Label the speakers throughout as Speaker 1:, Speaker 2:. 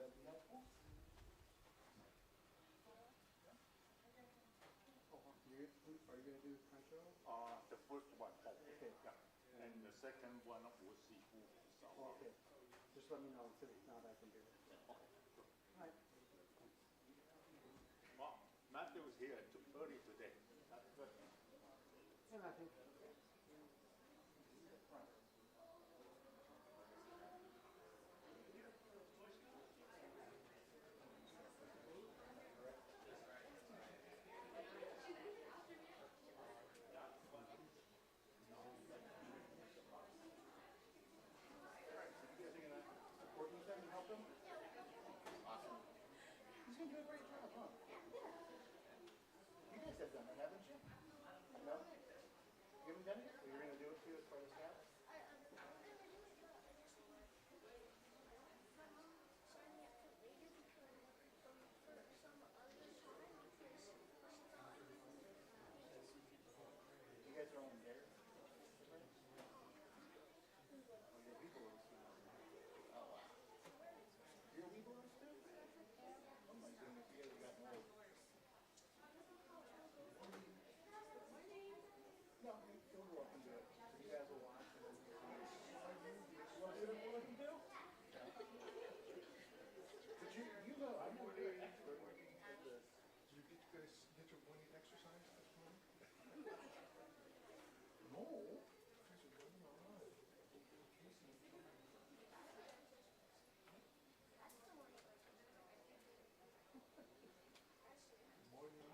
Speaker 1: that be helpful? Are you going to do control?
Speaker 2: The first one,
Speaker 1: Okay.
Speaker 2: yeah. And the second one we'll see who is our.
Speaker 1: Okay. Just let me know if it's not, I can do it.
Speaker 2: Okay.
Speaker 1: All right.
Speaker 2: Well, Matthew was here too early today. That's good.
Speaker 1: And I think. Help him? Awesome. He's going to do a great job, huh? You guys have done it, haven't you? No? You haven't done it yet? Well, you're going to do it too as part of the staff? You guys are only there? Oh, you're people now. Oh, wow. You're a people too? Oh my goodness, you guys have gotten old. No, you'll go up and do it. So you guys will watch and then you want to do it? What you do? But you know, I'm more an expert when you did this.
Speaker 3: Did you guys get your morning exercise this morning?
Speaker 1: No.
Speaker 3: Guys are doing all right. Morning.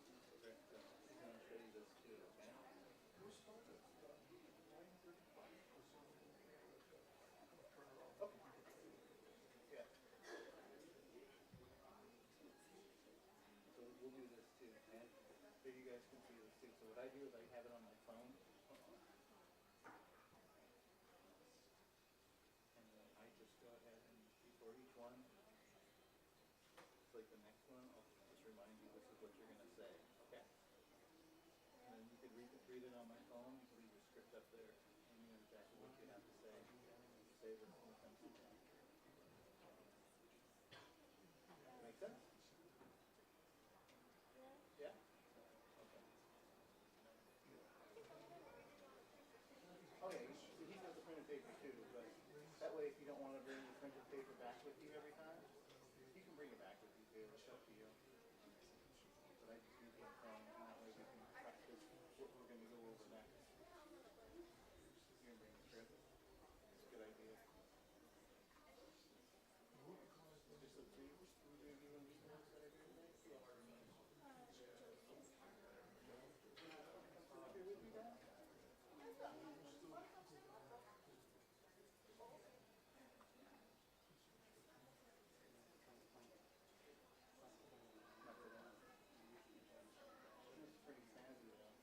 Speaker 1: He's going to show you this too, okay?
Speaker 3: Who started? 9:35.
Speaker 1: Okay. Yeah. So we'll do this too, okay? So you guys can see this too. So what I do is I have it on my phone. And then I just go ahead and before each one, it's like the next one, I'll just remind you this is what you're going to say, okay? And then you can read it on my phone. You can read your script up there. And you know exactly what you have to say. Say this when it comes to that. Make sense? Yeah? Okay. Okay, so he does the printed paper too, but that way if you don't want to bring the printed paper back with you every time, you can bring it back with you too. It's up to you. But I just use my phone, and that way we can practice what we're going to go over next. You're going to bring the script. It's a good idea. Just the three we're going to do in these ones that I do today? Okay with me, Dad? Not for that. It's pretty fancy though.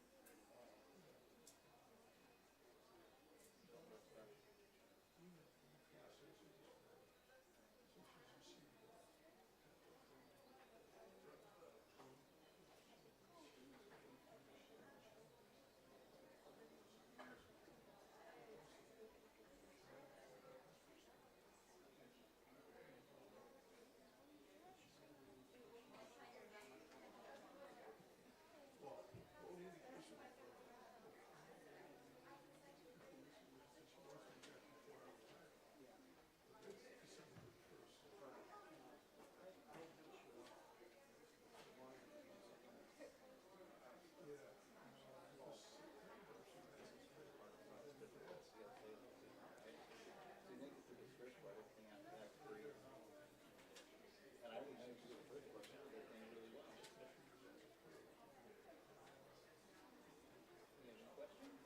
Speaker 1: And I would know you do the first question, everything really well. Any questions?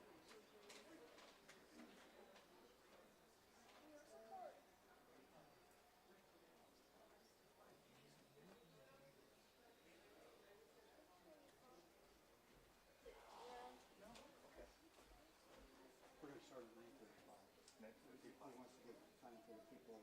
Speaker 1: No? Okay. We're going to start at 9:35. Next week. He wants to give time for the people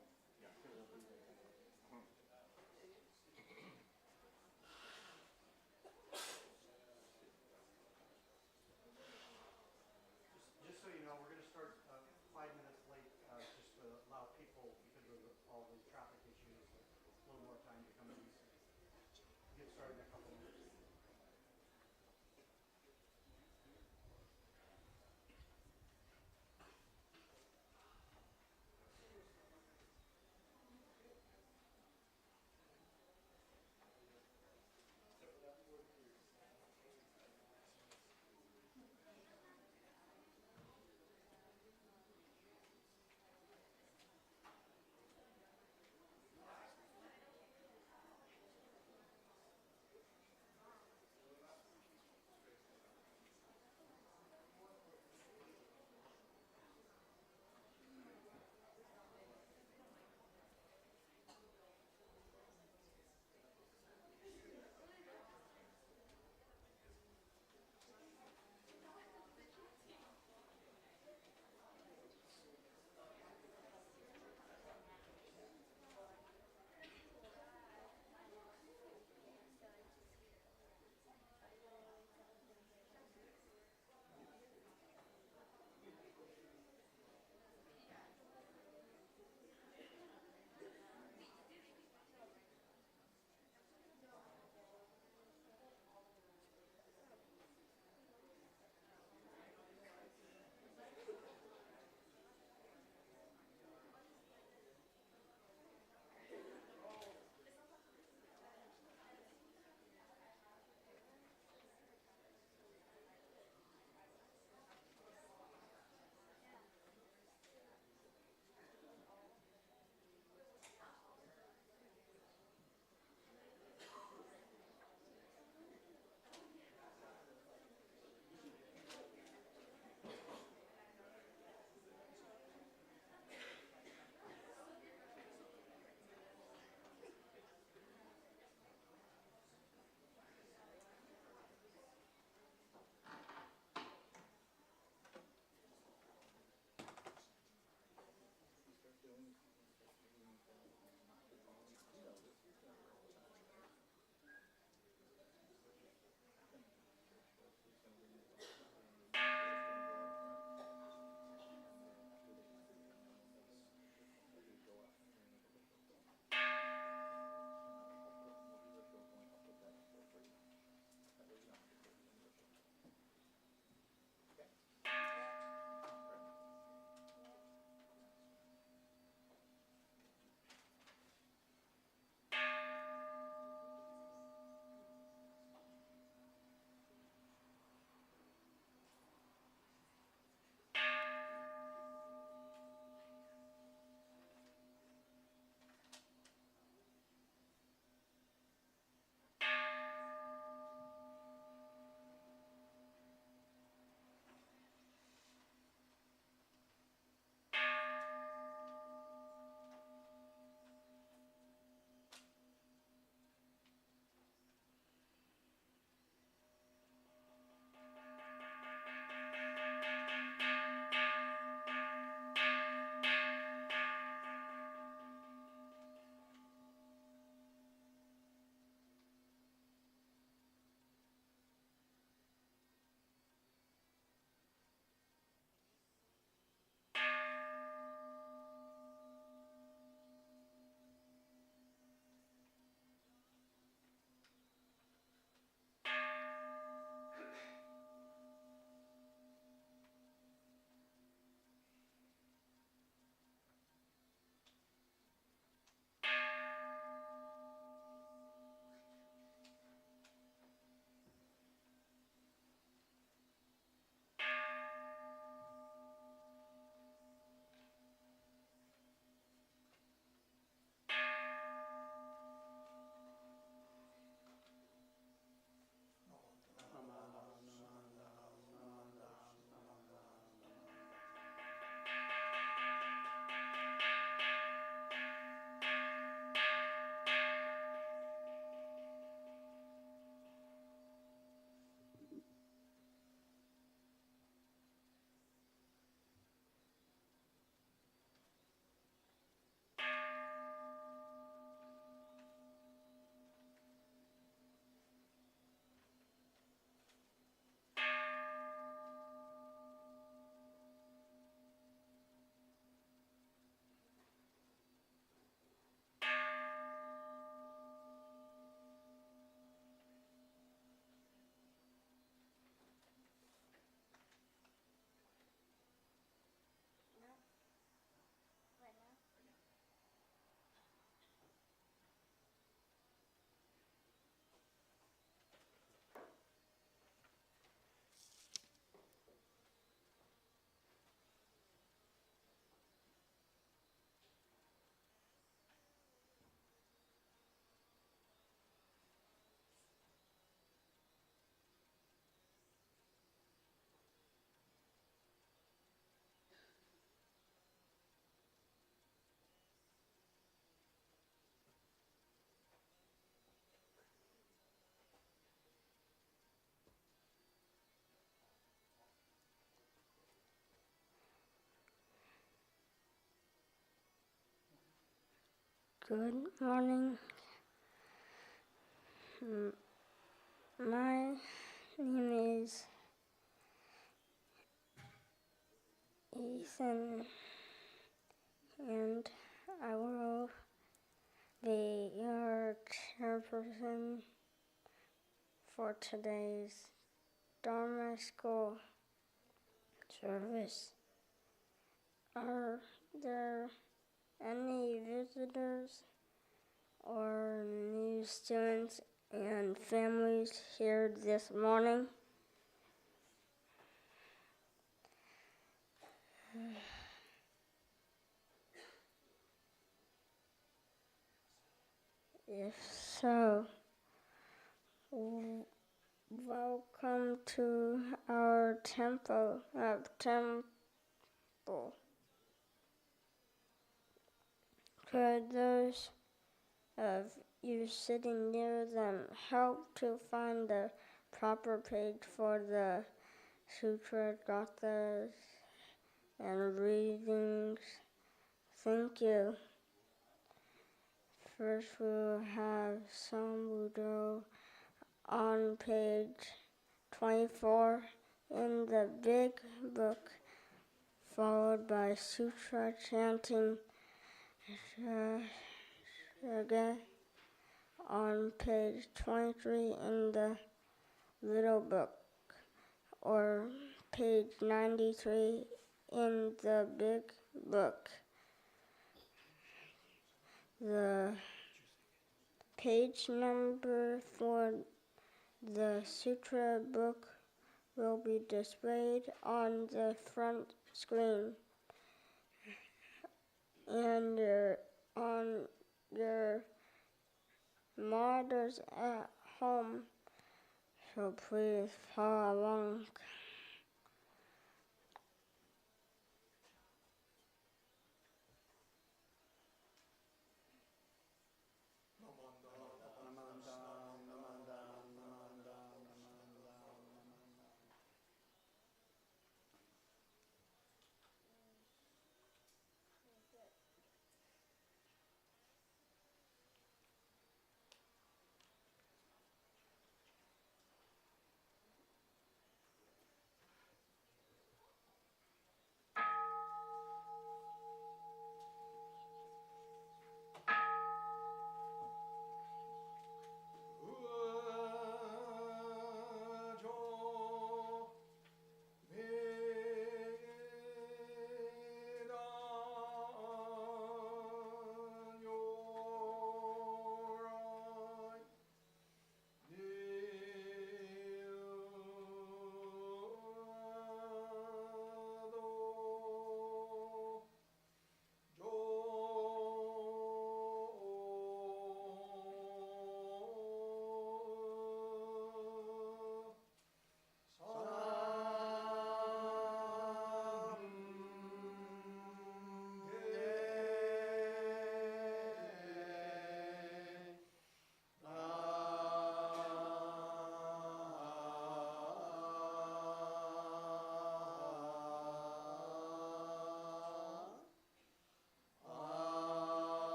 Speaker 4: Good morning. My name is Ethan, and I will be your chairperson for today's Dharma School service. Are there any visitors or new students and families here this morning? If so, welcome to our temple. Could those of you sitting near them help to find the proper page for the sutra gathas and readings? Thank you. First we'll have Sambudo on page 24 in the big book, followed by sutra chanting Shage on page 23 in the little book, or page 93 in the big book. The page number for the sutra book will be displayed on the front screen, and on your monitors at home, so please follow along.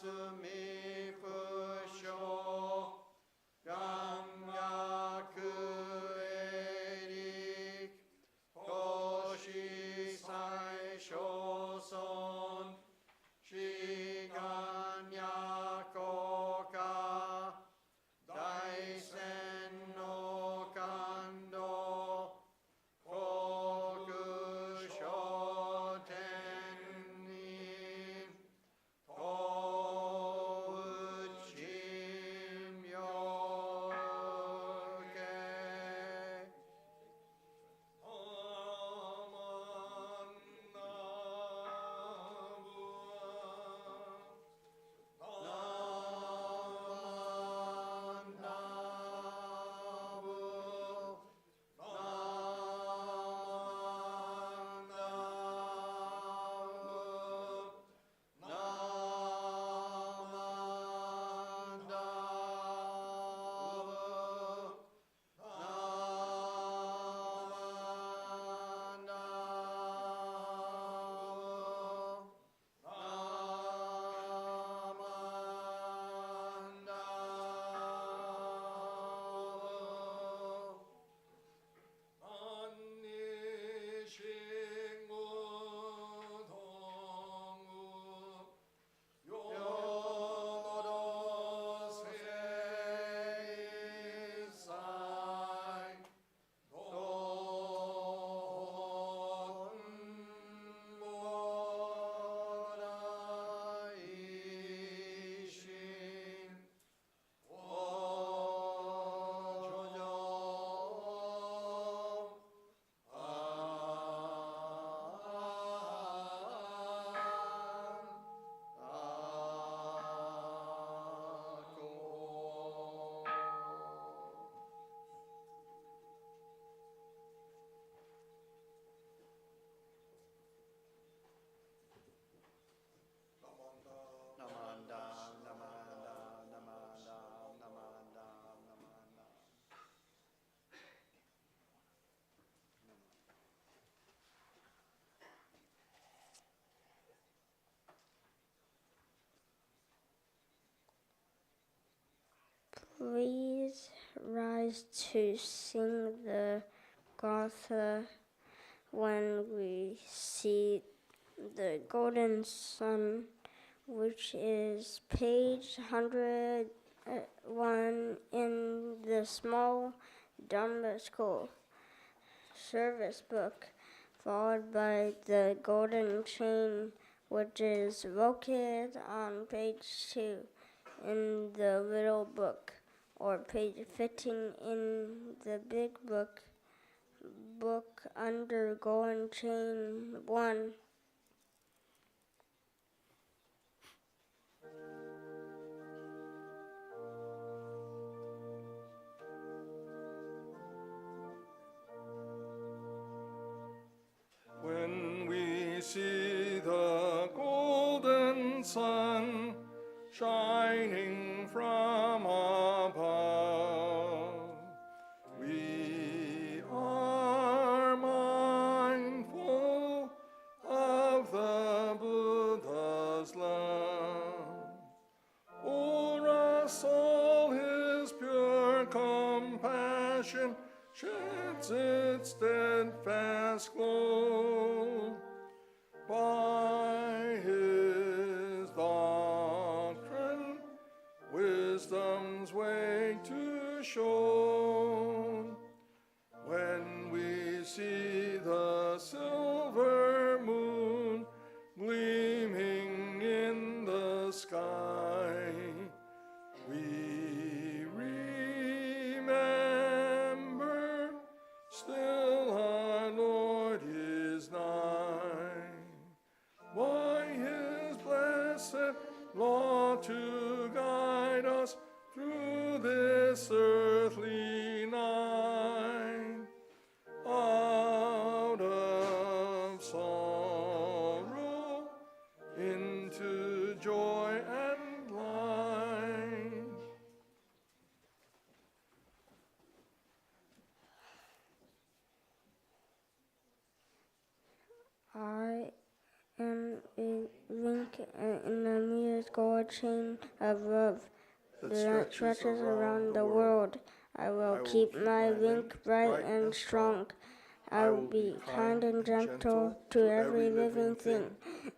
Speaker 5: 가슴이 부셔 양약 에릭 도시 살쇼선 시간 약고가 다이센 노간도 고그쇼텐님 도우침묘게
Speaker 4: Please rise to sing the Gatha when we see the golden sun, which is page 101 in the small Dharma School service book, followed by the golden chain, which is located on page 2 in the little book, or page 15 in the big book under golden chain 1.
Speaker 6: When we see the golden sun shining from above, we are mindful of the Buddha's love. O'er us all his pure compassion sheds its steadfast glow. By his doctrine, wisdom's way to show. When we see the silver moon gleaming in the sky, we remember still our Lord is nigh. By his blessed law to guide us through this earthly night, out of sorrow into joy and light.
Speaker 4: I am a link in Amita's gold chain of love that stretches around the world. I will keep my link bright and strong. I will be kind and gentle to every living thing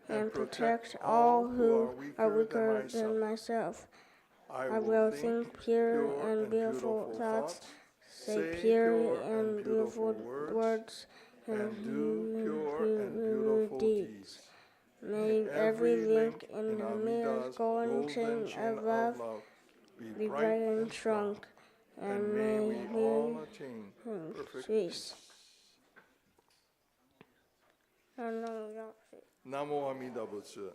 Speaker 4: and protect all who are weaker than myself. I will think pure and beautiful thoughts, say pure and beautiful words, and do pure and beautiful deeds. May every link in Amita's golden chain of love be bright and strong, and may we all attain perfect peace.
Speaker 6: Namo Amida Butsu.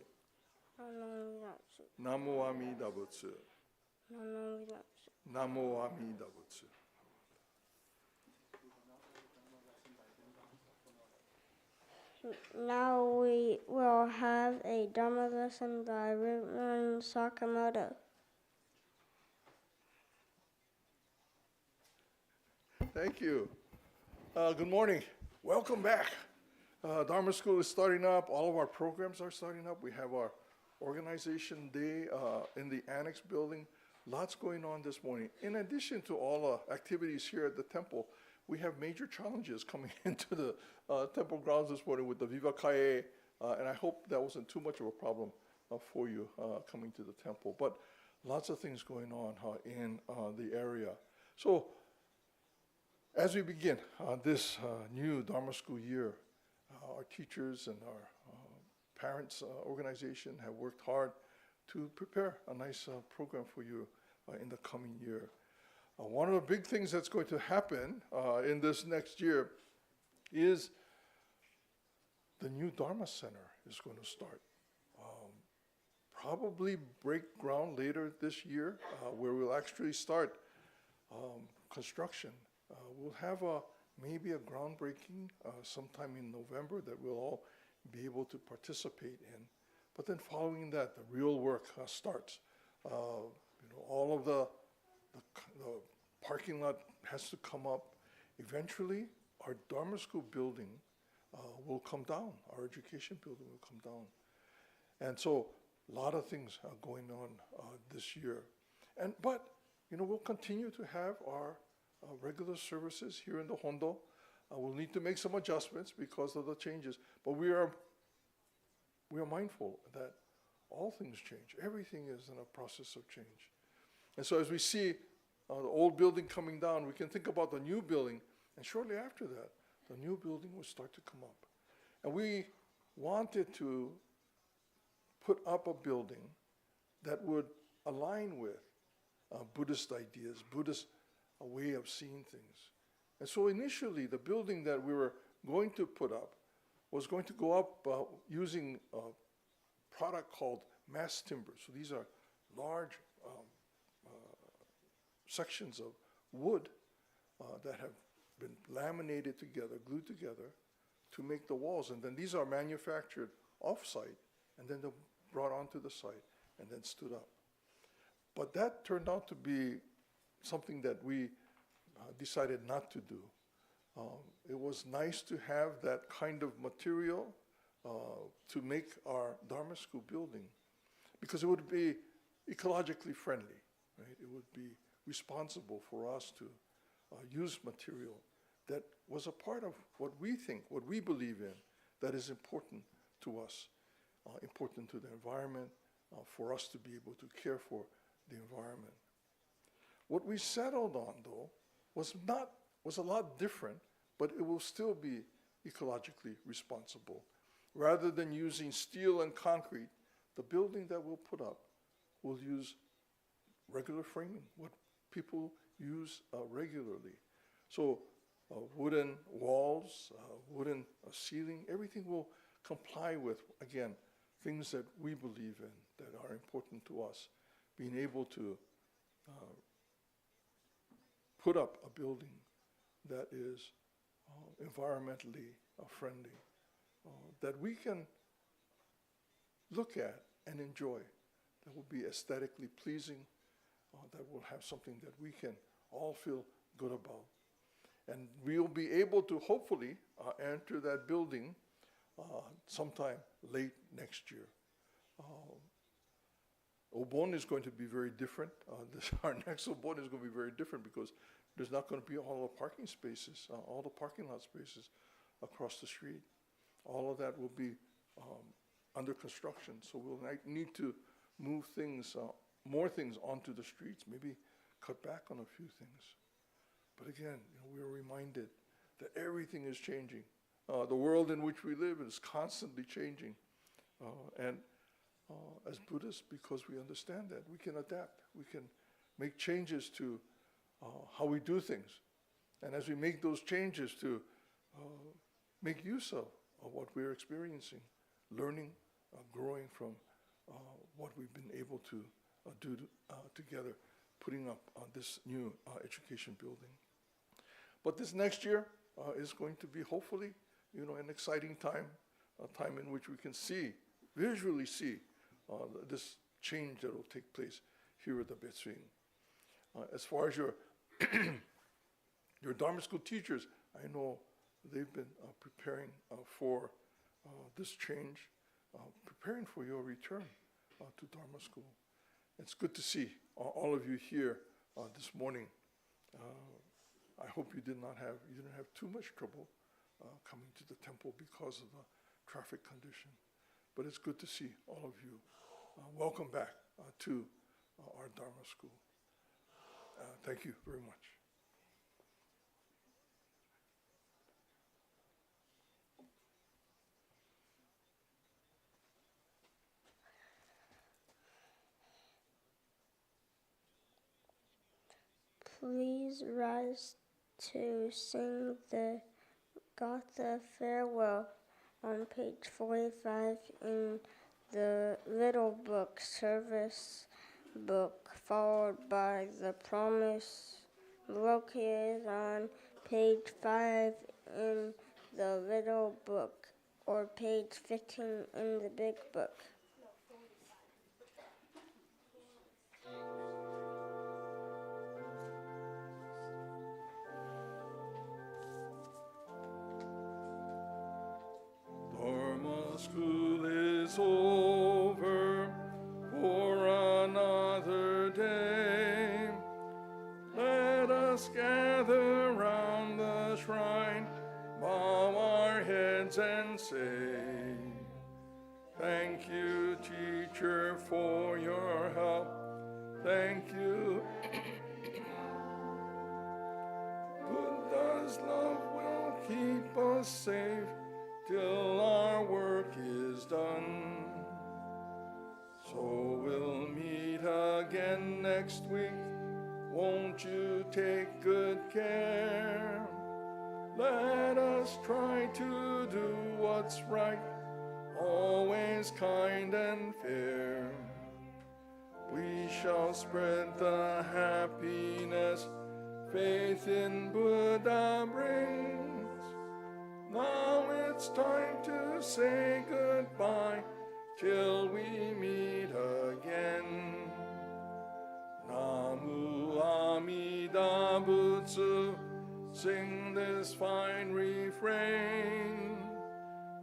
Speaker 6: Namo Amida Butsu. Namo Amida Butsu.
Speaker 4: Now we will have a Dharma lesson by Reverend Sakamoto.
Speaker 6: Thank you. Good morning. Welcome back. Dharma School is starting up. All of our programs are starting up. We have our organization day in the annex building. Lots going on this morning. In addition to all the activities here at the temple, we have major challenges coming into the temple grounds this morning with the Viva Kaye, and I hope that wasn't too much of a problem for you coming to the temple. But lots of things going on in the area. So as we begin this new Dharma School year, our teachers and our parents organization have worked hard to prepare a nice program for you in the coming year. One of the big things that's going to happen in this next year is the new Dharma Center is going to start. Probably break ground later this year, where we'll actually start construction. We'll have maybe a groundbreaking sometime in November that we'll all be able to participate in. But then following that, the real work starts. All of the parking lot has to come up. Eventually, our Dharma School building will come down. Our education building will come down. And so a lot of things are going on this year. But we'll continue to have our regular services here in the Hondo. We'll need to make some adjustments because of the changes. But we are mindful that all things change. Everything is in a process of change. And so as we see the old building coming down, we can think about the new building. And shortly after that, the new building will start to come up. And we wanted to put up a building that would align with Buddhist ideas, Buddhist way of seeing things. And so initially, the building that we were going to put up was going to go up using a product called mass timber. So these are large sections of wood that have been laminated together, glued together to make the walls. And then these are manufactured off-site, and then they're brought onto the site and then stood up. But that turned out to be something that we decided not to do. It was nice to have that kind of material to make our Dharma School building, because it would be ecologically friendly, right? It would be responsible for us to use material that was a part of what we think, what we believe in, that is important to us, important to the environment, for us to be able to care for the environment. What we settled on, though, was a lot different, but it will still be ecologically responsible. Rather than using steel and concrete, the building that we'll put up will use regular framing, what people use regularly. So wooden walls, wooden ceiling, everything will comply with, again, things that we believe in, that are important to us. Being able to put up a building that is environmentally friendly, that we can look at and enjoy, that will be aesthetically pleasing, that will have something that we can all feel good about. And we'll be able to hopefully enter that building sometime late next year. Obon is going to be very different. Our next Obon is going to be very different because there's not going to be all the parking spaces, all the parking lot spaces across the street. All of that will be under construction. So we'll need to move things, more things onto the streets, maybe cut back on a few things. But again, we're reminded that everything is changing. The world in which we live is constantly changing. And as Buddhists, because we understand that, we can adapt. We can make changes to how we do things. And as we make those changes to make use of what we're experiencing, learning, growing from what we've been able to do together, putting up this new education building. But this next year is going to be hopefully, an exciting time, a time in which we can visually see this change that will take place here at the Betsuin. As far as your your Dharma School teachers, I know they've been preparing for this change, preparing for your return to Dharma School. It's good to see all of you here this morning. I hope you didn't have too much trouble coming to the temple because of the traffic condition. But it's good to see all of you. Welcome back to our Dharma School. Thank you very much.
Speaker 4: Please rise to sing the Gatha Farewell on page 45 in the Little Book Service Book, followed by the Promise located on page 5 in the Little Book, or page 15 in the Big Book.
Speaker 6: Dharma School is over for another day. Let us gather round the shrine, bow our heads and say, thank you, teacher, for your help. Thank you. Buddha's love will keep us safe till our work is done. So we'll meet again next week. Won't you take good care? Let us try to do what's right, always kind and fair. We shall spread the happiness faith in Buddha brings. Now it's time to say goodbye till we meet again. Namu Amida Butsu, sing this fine refrain.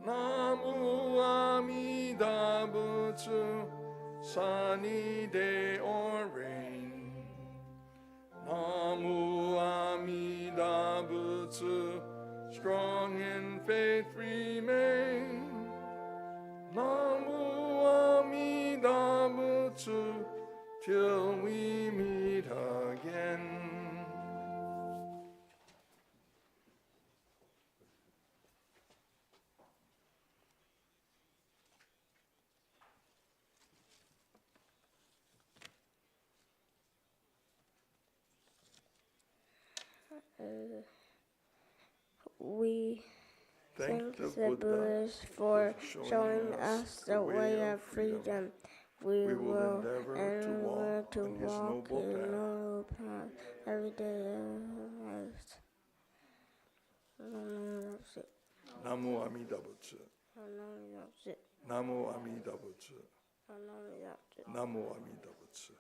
Speaker 6: Namu Amida Butsu, sunny day or rain. Namu Amida Butsu, strong in faith remain. Namu Amida Butsu, till we meet again.
Speaker 4: We
Speaker 6: Thank
Speaker 4: thank the Buddhas for showing us the way of freedom. We will endeavor to walk a noble path every day of our lives.
Speaker 6: Namu Amida Butsu. Namu Amida Butsu. Namu Amida Butsu.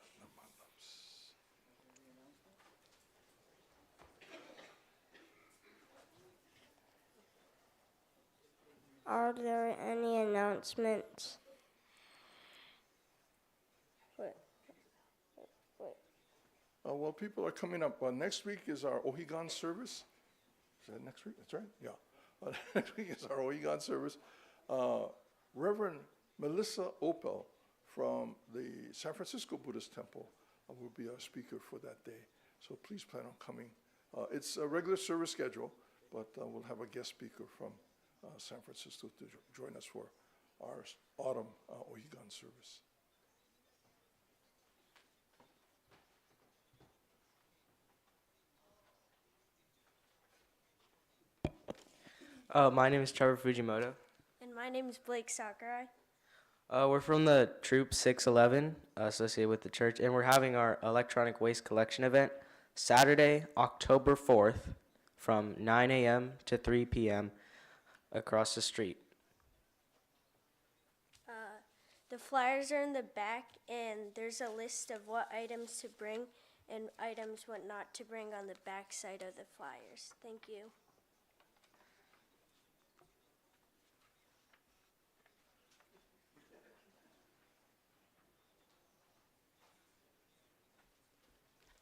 Speaker 4: Are there any announcements?
Speaker 6: Well, people are coming up. Next week is our Ohigan service. Is that next week? That's right. Yeah. Next week is our Ohigan service. Reverend Melissa Opel from the San Francisco Buddhist Temple will be our speaker for that day. So please plan on coming. It's a regular service schedule, but we'll have a guest speaker from San Francisco to join us for our autumn Ohigan service.
Speaker 7: My name is Trevor Fujimoto.
Speaker 4: And my name is Blake Sakurai.
Speaker 7: We're from the Troop 611 associated with the church, and we're having our electronic waste collection event Saturday, October 4th from 9 a.m. to 3 p.m. across the street.
Speaker 4: The flyers are in the back, and there's a list of what items to bring and items what not to bring on the back side of the flyers. Thank you.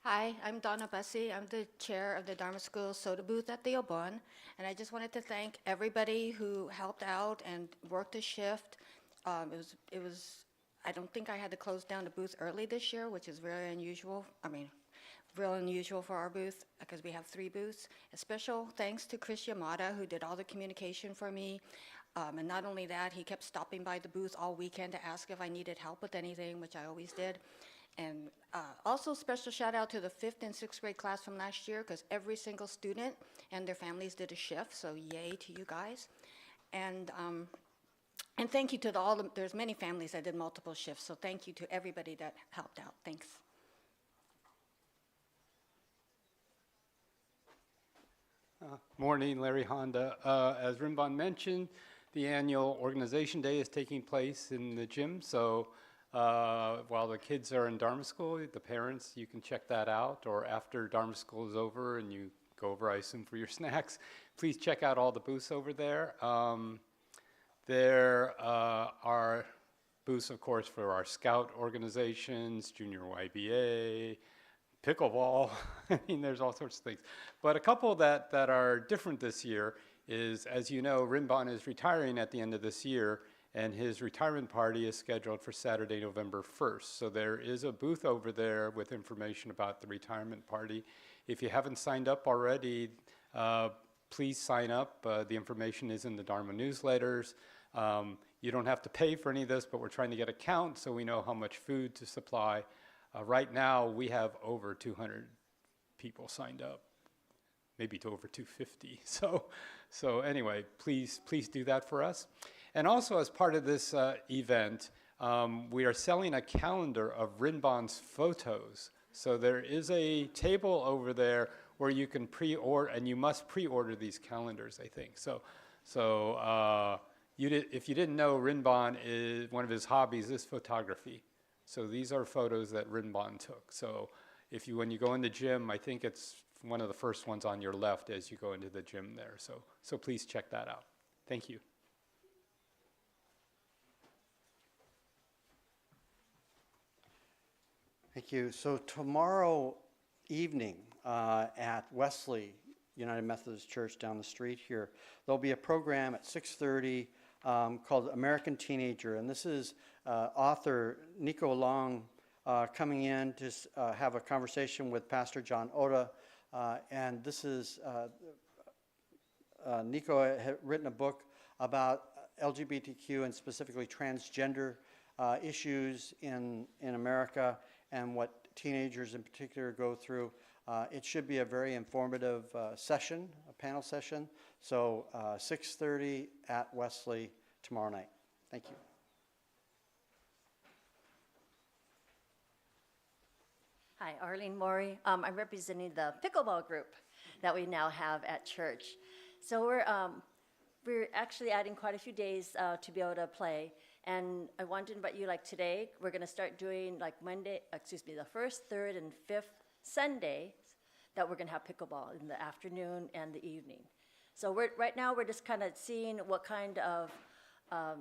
Speaker 8: Hi, I'm Donna Bussey. I'm the chair of the Dharma School soda booth at the Obon, and I just wanted to thank everybody who helped out and worked a shift. It was. I don't think I had to close down the booth early this year, which is very unusual. Real unusual for our booth because we have 3 booths. A special thanks to Chris Yamada, who did all the communication for me. And not only that, he kept stopping by the booth all weekend to ask if I needed help with anything, which I always did. And also special shout out to the 5th and 6th grade class from last year because every single student and their families did a shift, so yay to you guys. And thank you to there's many families that did multiple shifts, so thank you to everybody that helped out. Thanks.
Speaker 9: Morning, Larry Honda. As Rinban mentioned, the annual organization day is taking place in the gym, so while the kids are in Dharma School, the parents, you can check that out, or after Dharma School is over and you go over, I assume, for your snacks, please check out all the booths over there. There are booths, of course, for our scout organizations, junior YBA, pickleball. I mean, there's all sorts of things. But a couple that are different this year is, as you know, Rinban is retiring at the end of this year, and his retirement party is scheduled for Saturday, November 1st. So there is a booth over there with information about the retirement party. If you haven't signed up already, please sign up. The information is in the Dharma newsletters. You don't have to pay for any of this, but we're trying to get a count so we know how much food to supply. Right now, we have over 200 people signed up, maybe to over 250. So anyway, please do that for us. And also, as part of this event, we are selling a calendar of Rinban's photos. So there is a table over there where you can pre-order, and you must pre-order these calendars, I think. If you didn't know, Rinban is one of his hobbies is photography. So these are photos that Rinban took. So when you go in the gym, I think it's one of the first ones on your left as you go into the gym there. So please check that out. Thank you.
Speaker 10: Thank you. So tomorrow evening at Wesley United Methodist Church down the street here, there'll be a program at 6:30 called American Teenager. And this is author Nico Long coming in to have a conversation with Pastor John Oda. And this is, Nico had written a book about LGBTQ and specifically transgender issues in America and what teenagers in particular go through. It should be a very informative session, a panel session. So 6:30 at Wesley tomorrow night. Thank you.
Speaker 11: Hi, Arlene Maury. I'm representing the pickleball group that we now have at church. So we're actually adding quite a few days to be able to play. And I wanted to invite you, like today, we're going to start doing like the first, third, and fifth Sunday that we're going to have pickleball in the afternoon and the evening. So right now we're just kind of seeing what kind of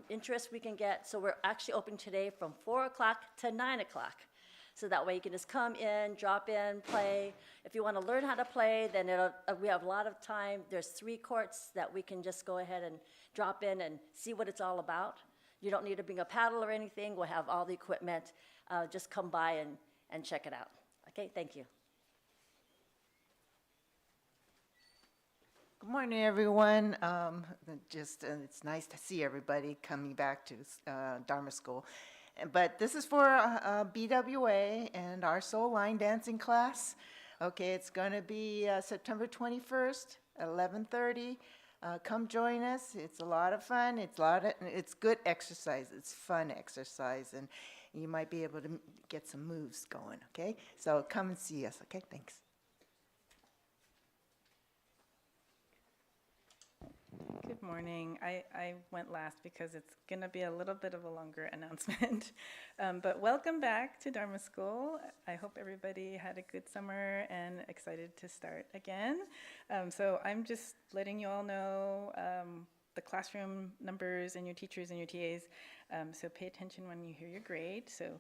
Speaker 11: interest we can get. So we're actually open today from 4 o'clock to 9 o'clock. So that way you can just come in, drop in, play. If you want to learn how to play, then we have a lot of time. There's 3 courts that we can just go ahead and drop in and see what it's all about. You don't need to bring a paddle or anything. We'll have all the equipment. Just come by and check it out. Okay, thank you.
Speaker 12: Good morning, everyone. It's nice to see everybody coming back to Dharma School. But this is for BWA and our soul line dancing class. Okay, it's going to be September 21st at 11:30. Come join us. It's a lot of fun. It's good exercise. It's fun exercise, and you might be able to get some moves going. Okay, so come and see us. Okay, thanks.
Speaker 13: Good morning. I went last because it's going to be a little bit of a longer announcement. But welcome back to Dharma School. I hope everybody had a good summer and excited to start again. So I'm just letting you all know the classroom numbers and your teachers and your TAs. So pay attention when you hear your grade. So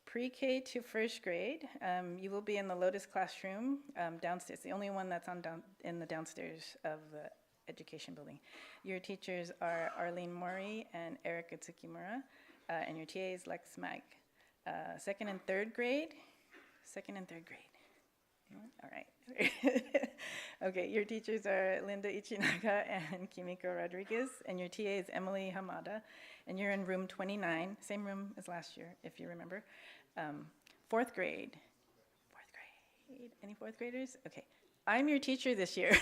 Speaker 13: pre-K to first grade, you will be in the Lotus classroom downstairs, the only one that's in the downstairs of the education building. Your teachers are Arlene Mori and Erica Tsukimura, and your TA is Lex Mag. Second and third grade. All right. Okay, your teachers are Linda Ichinaga and Kimiko Rodriguez, and your TA is Emily Hamada, and you're in room 29, same room as last year, if you remember. Fourth grade. Any fourth graders? Okay, I'm your teacher this year,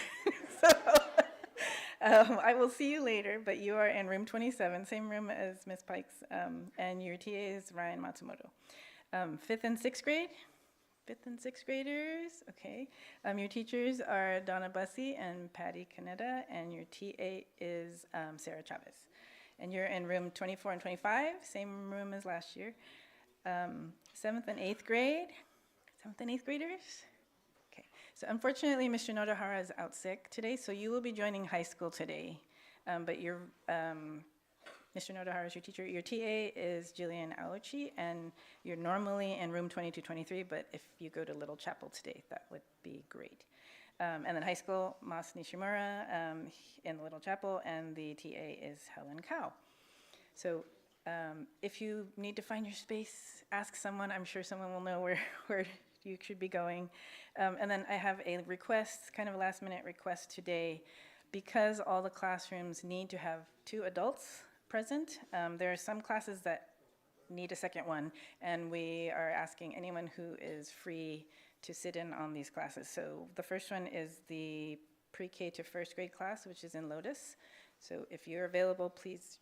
Speaker 13: so I will see you later, but you are in room 27, same room as Ms. Pikes, and your TA is Ryan Matsumoto. Fifth and sixth graders, okay. Your teachers are Donna Bussey and Patty Canetta, and your TA is Sarah Chavez. And you're in room 24 and 25, same room as last year. Seventh and eighth graders. Okay, so unfortunately, Mr. Nodohara is out sick today, so you will be joining high school today. But your Mr. Nodohara is your teacher. Your TA is Jillian Aochi, and you're normally in room 2223, but if you go to Little Chapel today, that would be great. And then high school, Mas Nishimura in the Little Chapel, and the TA is Helen Cow. So if you need to find your space, ask someone. I'm sure someone will know where you should be going. And then I have a request, kind of a last minute request today. Because all the classrooms need to have 2 adults present, there are some classes that need a second one, and we are asking anyone who is free to sit in on these classes. So the first one is the pre-K to first grade class, which is in Lotus. So if you're available, please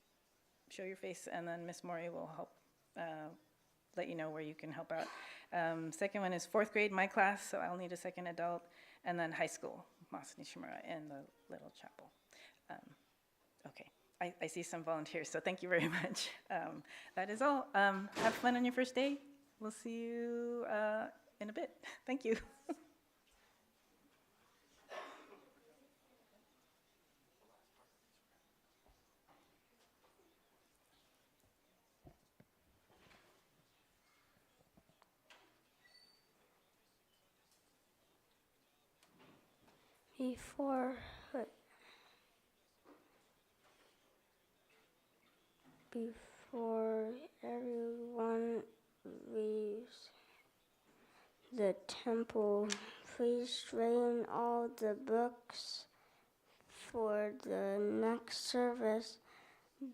Speaker 13: show your face, and then Ms. Mori will help let you know where you can help out. Second one is fourth grade, my class, so I'll need a second adult, and then high school, Mas Nishimura in the Little Chapel. Okay, I see some volunteers, so thank you very much. That is all. Have fun on your first day. We'll see you in a bit. Thank you.
Speaker 4: Before everyone leaves the temple, please drain all the books for the next service.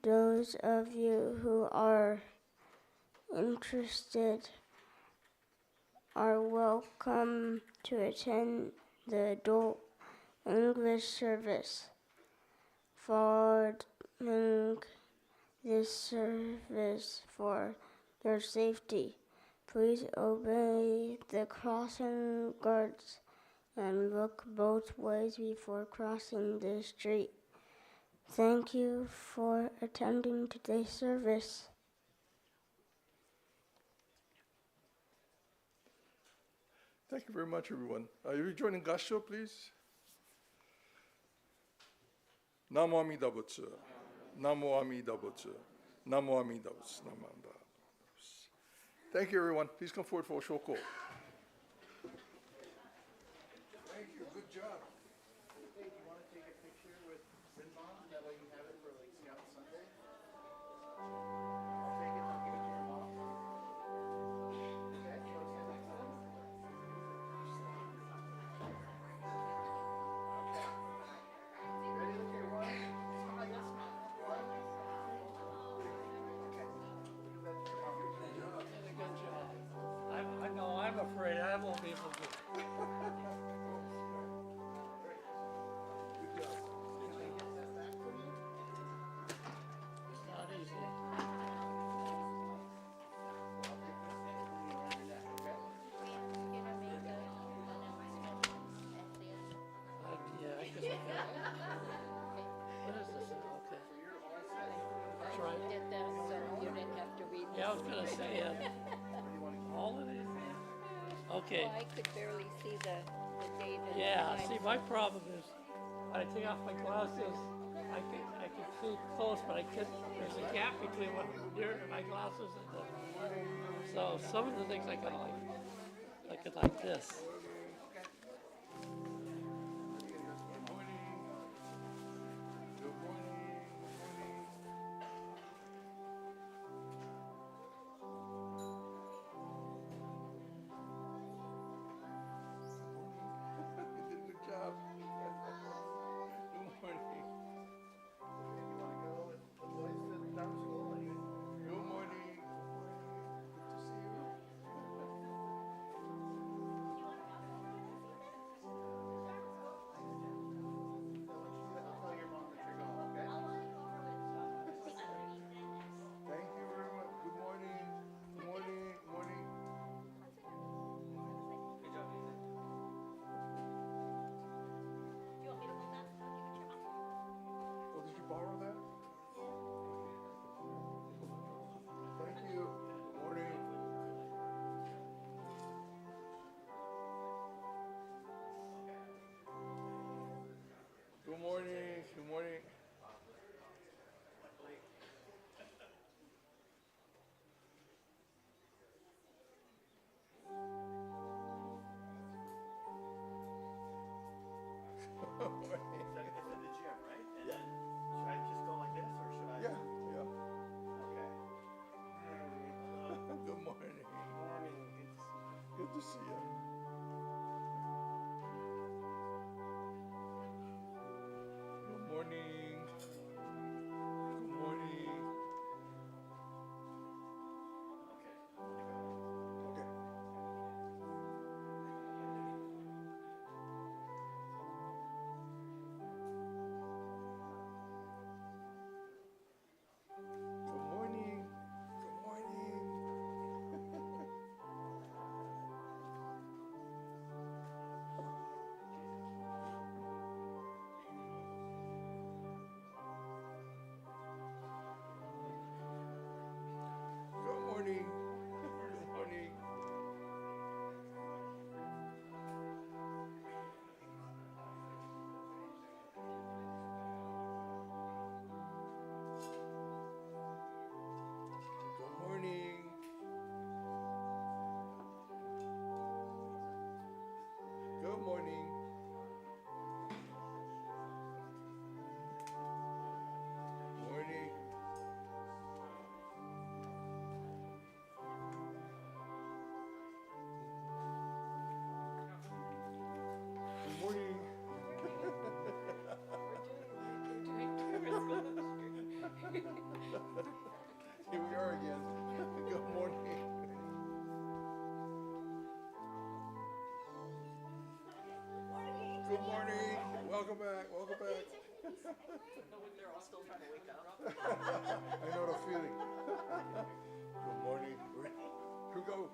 Speaker 4: Those of you who are interested are welcome to attend the adult English service. Following this service for your safety, please obey the crossing guards and look both ways before crossing the street. Thank you for attending today's service.
Speaker 6: Thank you very much, everyone. Are you joining Gasho, please? Namo Amida Butsu. Namo Amida Butsu. Namo Amida Butsu. Namo Amida Butsu. Thank you, everyone. Please come forward for a shoko. Thank you. Good job.
Speaker 1: Hey, do you want to take a picture with Rinbon? That way you have it for like Scout Sunday. I'll take it. I'll give it to your mom. Okay. So stand next to them. Okay. Ready? Look here. One. Smile. Yes. One. Okay. Give that to your mom.
Speaker 14: Good job. I know, I'm afraid I won't be able to.
Speaker 6: Good job.
Speaker 1: Can I get that back from you?
Speaker 14: It's not easy. Yeah, I guess I can. What is this? Okay. That's right.
Speaker 15: Did that so you didn't have to read.
Speaker 14: Yeah, I was gonna say, all of these? Okay.
Speaker 15: Well, I could barely see the date. And
Speaker 14: Yeah,
Speaker 15: the time.
Speaker 14: see, my problem is, when I take off my glasses, I can see close, but I can't, there's a gap between what near my glasses and the, so some of the things I kind of like it like this.
Speaker 6: You did a good job. Good morning.
Speaker 1: You want to go with the boys to the Dharma School?
Speaker 6: Good morning. Good to see you.
Speaker 1: I'll tell your mom that you're going, okay?
Speaker 6: Thank you very much. Good morning. Good morning. Good morning. Oh, did you borrow that? Thank you. Good morning. Good morning. Good morning.
Speaker 2: It's in the gym, right? And then, should I just go like this, or should I?
Speaker 6: Yeah, yeah.
Speaker 2: Okay.
Speaker 6: Good morning. Good to see you. Good morning. Good morning. Okay. Good morning. Good morning. Good morning. Good morning. Good morning. Good morning. Morning. Good morning. Here we are again. Good morning. Good morning. Welcome back. Welcome back.
Speaker 14: They're all still trying to wake up.
Speaker 6: I know the feeling. Good morning. Here we go.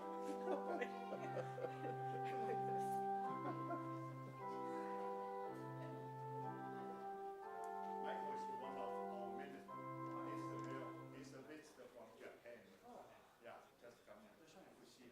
Speaker 2: I was one of our Mr. Visitor from Japan. Yeah, just come in. To see.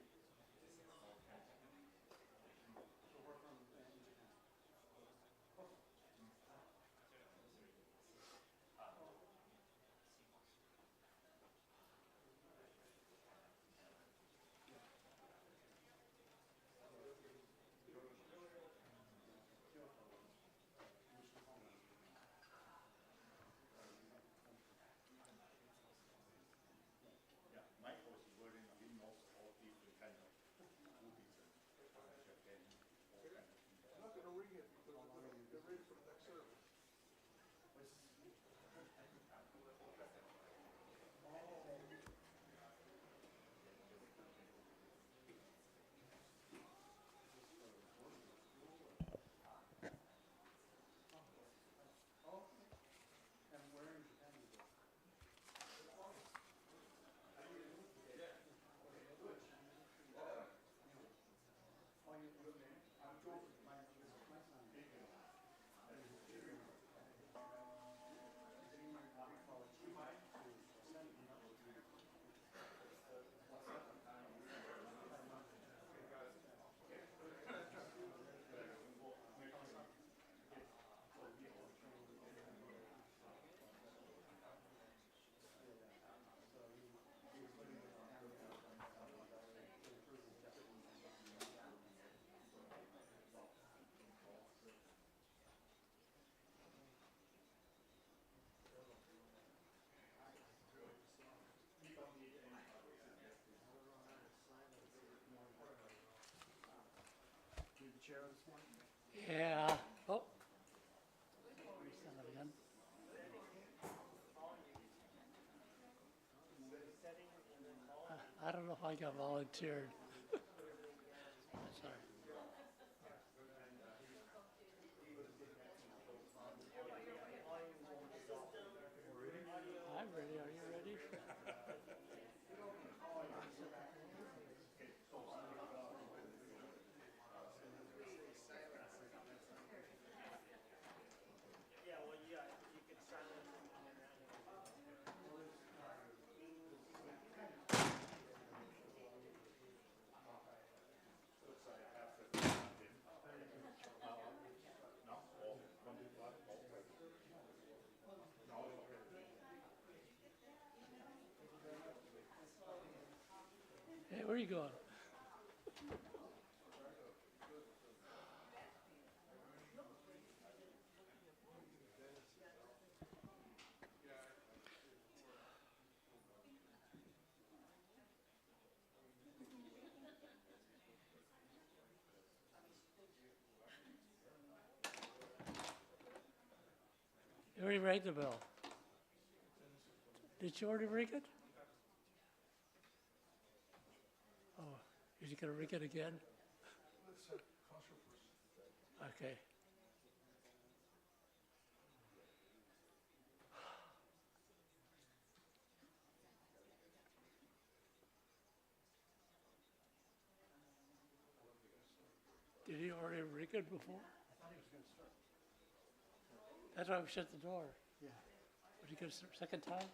Speaker 2: chair this morning?
Speaker 14: Yeah. Oh. Son of a gun. I don't know if I got volunteered. Sorry. I'm ready. Are you ready? Hey, where are you going? You already rang the bell. Did you already ring it? Oh, is he going to ring it again? Okay. Did he already ring it before?
Speaker 10: I thought he was going to start.
Speaker 14: That's why we shut the door.
Speaker 10: Yeah.
Speaker 14: Would he go second time?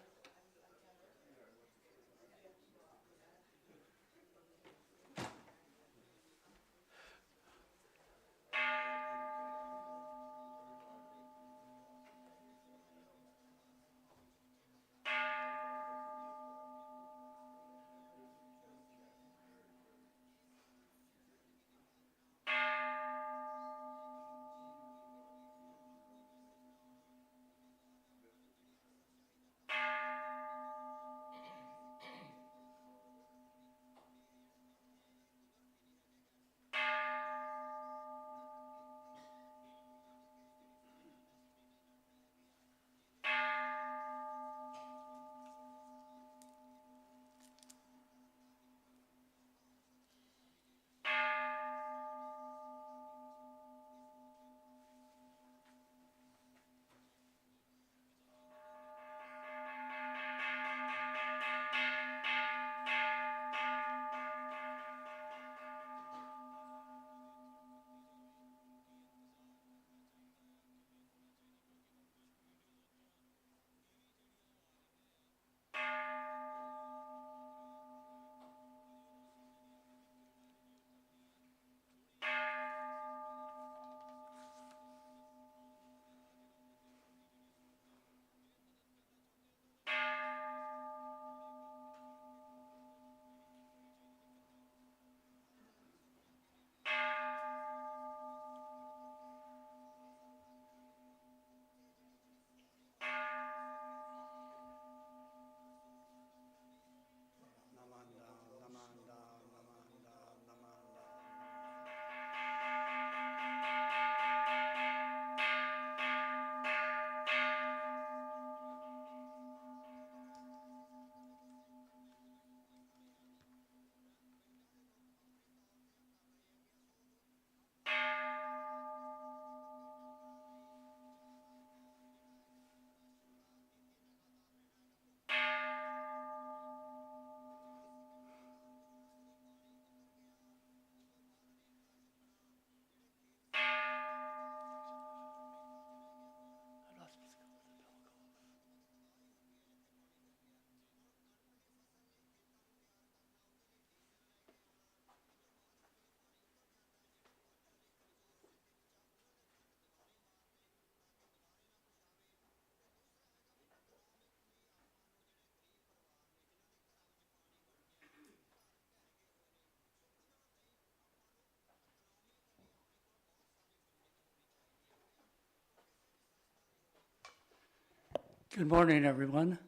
Speaker 14: Good morning, everyone.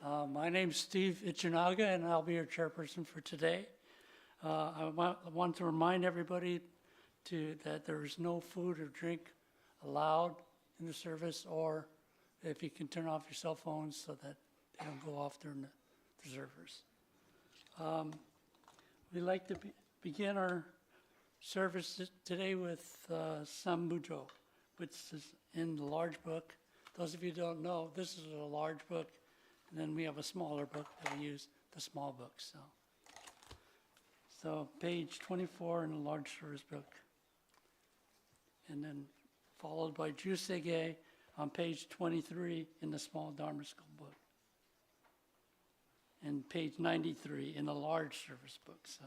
Speaker 14: My name's Steve Ichinaga, and I'll be your chairperson for today. I want to remind everybody that there is no food or drink allowed in the service, or if you can turn off your cell phones so that they don't go off during the service. We'd like to begin our service today with Sambujo, which is in the large book. Those of you who don't know, this is a large book, and then we have a smaller book that we use, the small book. So page 24 in the large service book, and then followed by Jusege on page 23 in the small Dharma School book, and page 93 in the large service book. So.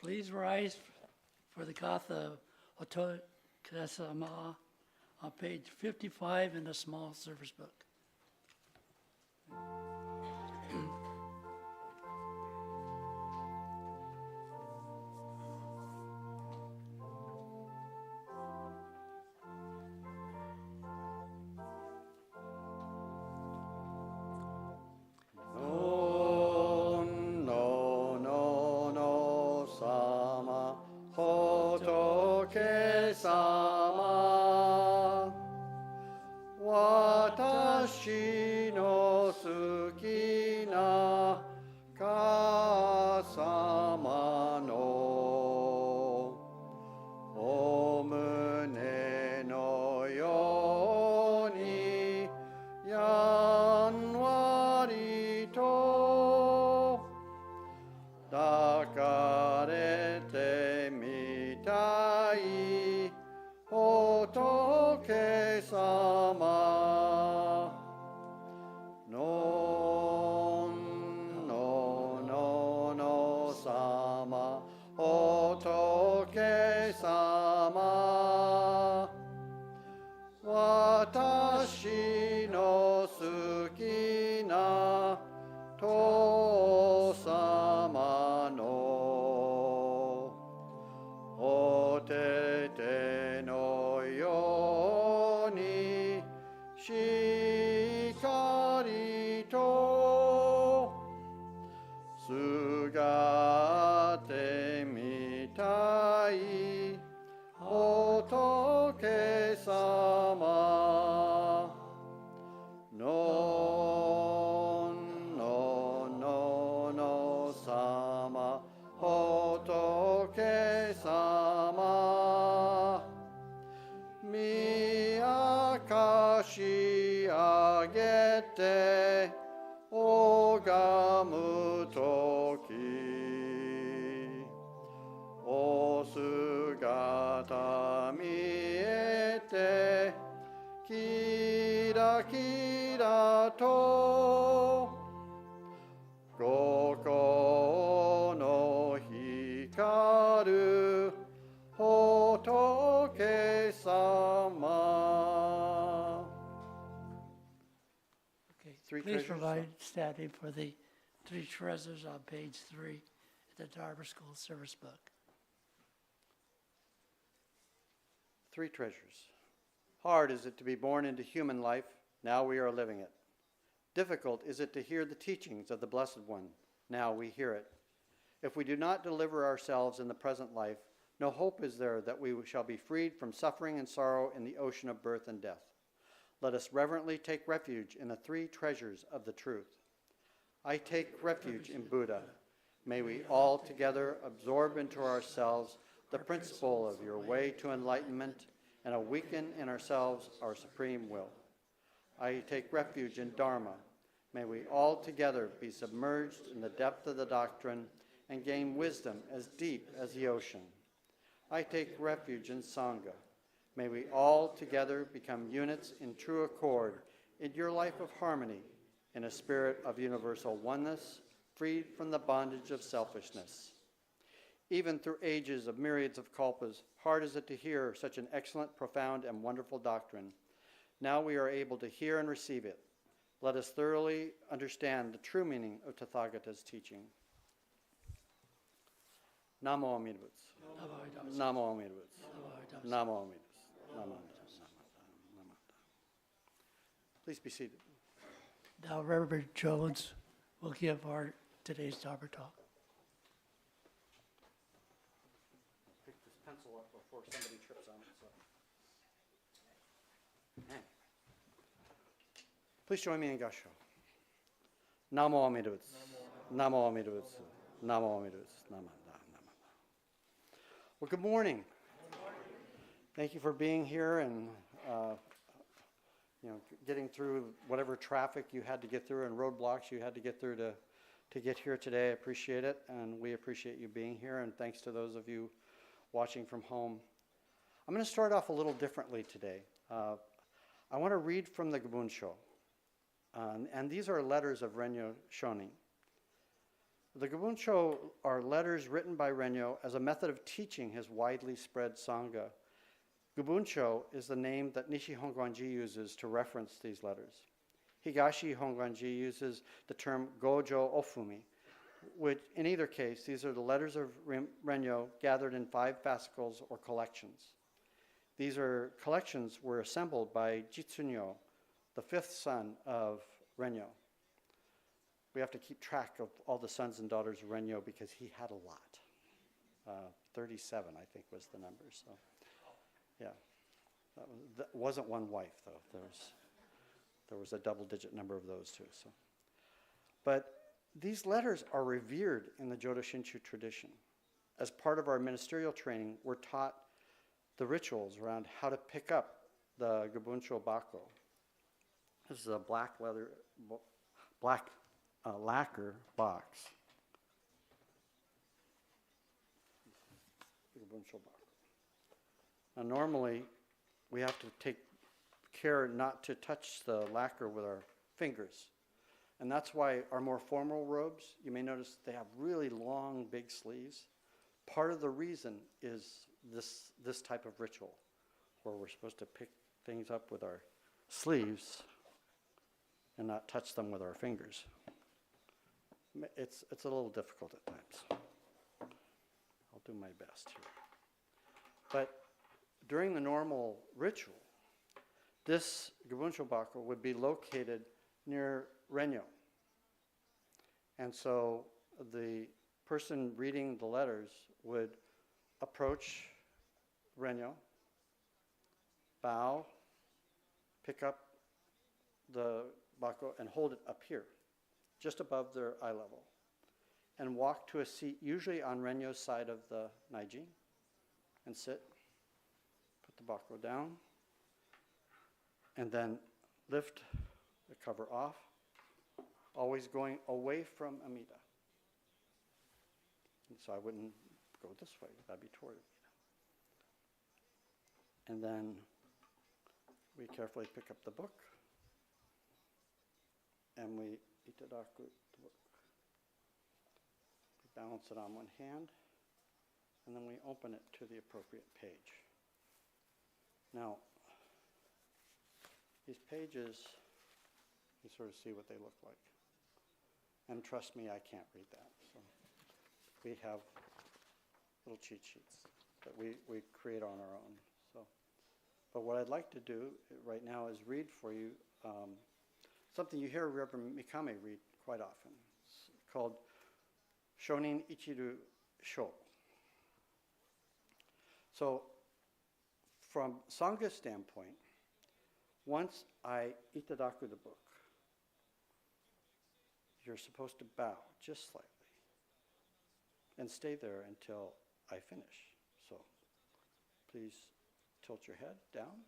Speaker 14: Please rise for the Katha Oto Kasama on page 55 in the small service book.
Speaker 10: 様私の好きな父様のお手手のようにしっかりとすがってみたい仏様の様仏様見明かし上げて拝むときお姿見えてキラキラと心の光る仏様
Speaker 14: Okay,
Speaker 10: Three
Speaker 14: please
Speaker 10: treasures.
Speaker 14: provide standing for the three treasures on page 3 in the Dharma School service book.
Speaker 10: Three treasures. Hard is it to be born into human life, now we are living it. Difficult is it to hear the teachings of the Blessed One, now we hear it. If we do not deliver ourselves in the present life, no hope is there that we shall be freed from suffering and sorrow in the ocean of birth and death. Let us reverently take refuge in the three treasures of the truth. I take refuge in Buddha. May we all together absorb into ourselves the principle of your way to enlightenment and awaken in ourselves our supreme will. I take refuge in Dharma. May we all together be submerged in the depth of the doctrine and gain wisdom as deep as the ocean. I take refuge in Sangha. May we all together become units in true accord in your life of harmony, in a spirit of universal oneness, freed from the bondage of selfishness. Even through ages of myriads of kalpas, hard is it to hear such an excellent, profound, and wonderful doctrine. Now we are able to hear and receive it. Let us thoroughly understand the true meaning of Tathagata's teaching. Namo Amida Butsu. Namo Amida Butsu. Namo Amida Butsu. Namo. Please be seated.
Speaker 14: Now Reverend Jones will give our today's Dharma talk.
Speaker 10: Pick this pencil up before somebody trips on it. Man. Please join me in Gasho. Namo Amida Butsu. Namo Amida Butsu. Namo Amida Butsu. Namo. Well, good morning. Thank you for being here and getting through whatever traffic you had to get through and roadblocks you had to get through to get here today. I appreciate it, and we appreciate you being here, and thanks to those of you watching from home. I'm going to start off a little differently today. I want to read from the Gabunsho, and these are letters of Renyo Shonin. The Gabunsho are letters written by Renyo as a method of teaching his widely spread Sangha. Gabunsho is the name that Nishi Hongwanji uses to reference these letters. Higashi Hongwanji uses the term Gojo Ofumi, which in either case, these are the letters of Renyo gathered in 5 fascicles or collections. These collections were assembled by Jitsunyo, the 5th son of Renyo. We have to keep track of all the sons and daughters of Renyo because he had a lot. 37, I think, was the number. So, yeah, that wasn't one wife though. There was a double-digit number of those too. So, but these letters are revered in the Jodo Shinshu tradition. As part of our ministerial training, we're taught the rituals around how to pick up the Gabunsho Bako. This is a black lacquer box. Now normally we have to take care not to touch the lacquer with our fingers. And that's why our more formal robes, you may notice they have really long, big sleeves. Part of the reason is this type of ritual, where we're supposed to pick things up with our sleeves and not touch them with our fingers. It's a little difficult at times. I'll do my best here. But during the normal ritual, this Gabunsho Bako would be located near Renyo. And so the person reading the letters would approach Renyo, bow, pick up the Bako and hold it up here, just above their eye level, and walk to a seat, usually on Renyo's side of the Naijin, and sit, put the Bako down, and then lift the cover off, always going away from Amida. And so I wouldn't go this way, that'd be toward Amida. And then we carefully pick up the book, and we itadaku the book. We balance it on one hand, and then we open it to the appropriate page. Now, these pages, you sort of see what they look like. And trust me, I can't read that. So we have little cheat sheets that we create on our own. So, but what I'd like to do right now is read for you something you hear Reverend Mikame read quite often. It's called Shonin Ichiru Sho. So from Sangha's standpoint, once I itadaku the book, you're supposed to bow just slightly and stay there until I finish. So please tilt your head down.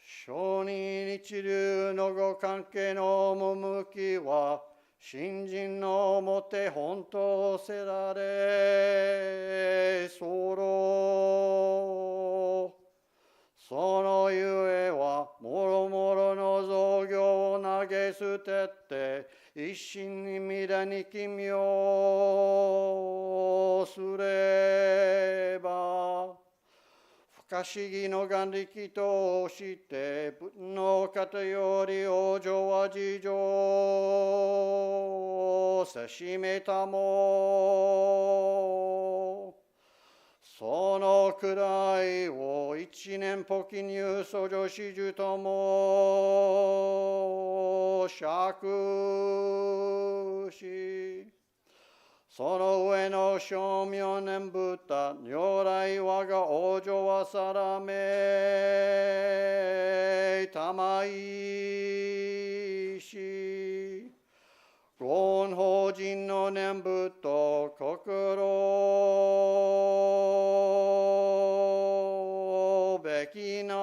Speaker 10: Shonin ichiru no go kanke no momuki wa shinjin no motte honto serare soro. Sono yue wa moro moro no zogyo o nage sutette isshin ni mida ni kimyo sureba. 不可思議の眼力として仏の方より往生は事情せしめたもそのくらいを一年ぽき入祖女子樹とも釈しその上の正明念仏如来我が往生はさらめたまいしご恩法人の念仏と心べきな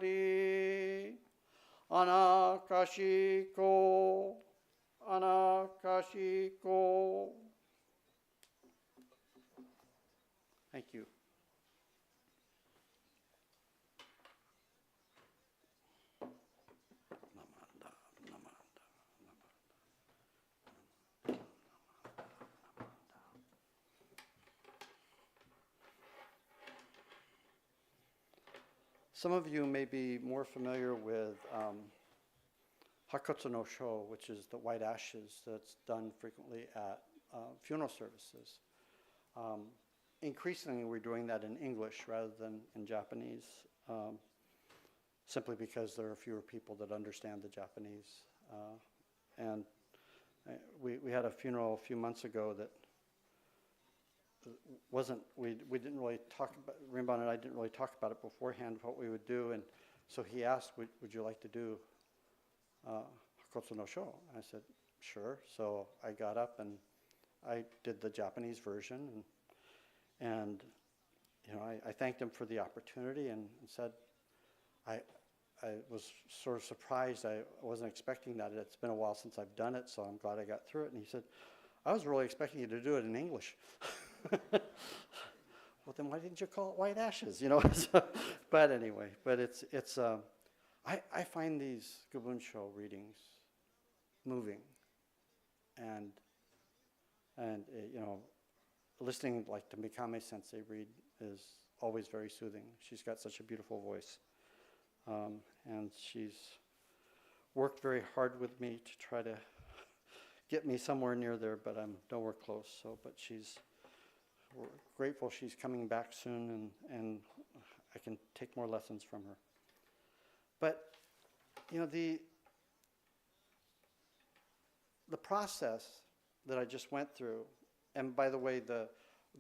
Speaker 10: りアナカシコAnakashiko. Thank you. Namanda, namanda, namanda. Some of you may be more familiar with Hakotsu no Sho, which is the white ashes that's done frequently at funeral services. Increasingly, we're doing that in English rather than in Japanese, simply because there are fewer people that understand the Japanese. And we had a funeral a few months ago that wasn't, we didn't really talk about, Rimban and I didn't really talk about it beforehand, what we would do, and so he asked, would you like to do Hakotsu no Sho? I said, sure. So I got up and I did the Japanese version, and you know, I thanked him for the opportunity and said, I was sort of surprised. I wasn't expecting that. It's been a while since I've done it, so I'm glad I got through it. And he said, I was really expecting you to do it in English. Well, then why didn't you call it white ashes? You know. But anyway, but it's I find these Gabunsho readings moving, and And, listening like to Mikame Sensei read is always very soothing. She's got such a beautiful voice. And she's worked very hard with me to try to get me somewhere near there, but I'm nowhere close. So, but we're grateful she's coming back soon, and I can take more lessons from her. But, the process that I just went through, and by the way, the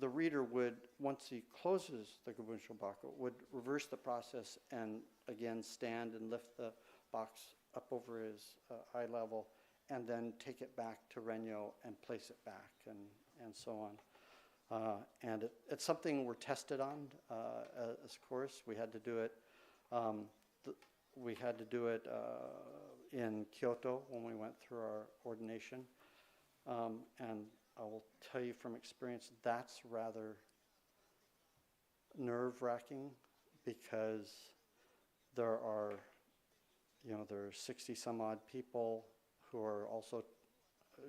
Speaker 10: reader would, once he closes the Gobun Shobaku, would reverse the process and again stand and lift the box up over his eye level, and then take it back to Renyo and place it back, and so on. And it's something we're tested on as course. We had to do it. We had to do it in Kyoto when we went through our ordination, and I will tell you from experience that's rather nerve-wracking because there are 60 some odd people who are also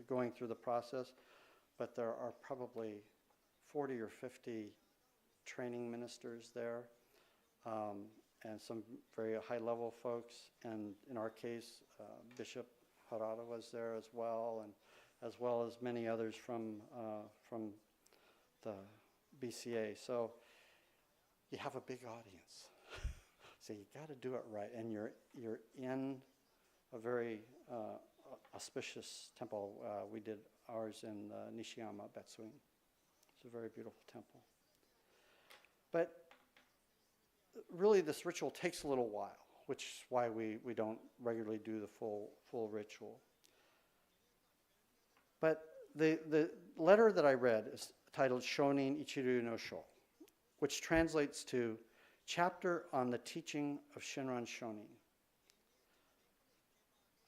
Speaker 10: going through the process, but there are probably 40 or 50 training ministers there, and some very high-level folks. And in our case, Bishop Harada was there as well as many others from the BCA. So you have a big audience. So you got to do it right, and you're in a very auspicious temple. We did ours in Nishiyama, Betsuin. It's a very beautiful temple. But really, this ritual takes a little while, which is why we don't regularly do the full ritual. But the letter that I read is titled Shonin Ichiru no Sho, which translates to Chapter on the Teaching of Shinran Shonin.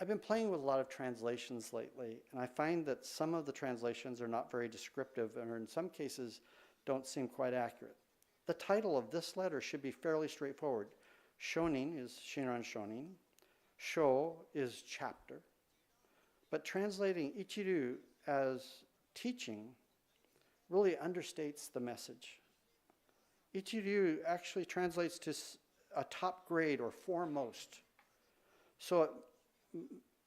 Speaker 10: I've been playing with a lot of translations lately, and I find that some of the translations are not very descriptive, and in some cases don't seem quite accurate. The title of this letter should be fairly straightforward. Shonin is Shinran Shonin. Sho is chapter. But translating Ichiru as teaching really understates the message. Ichiru actually translates to a top grade or foremost. So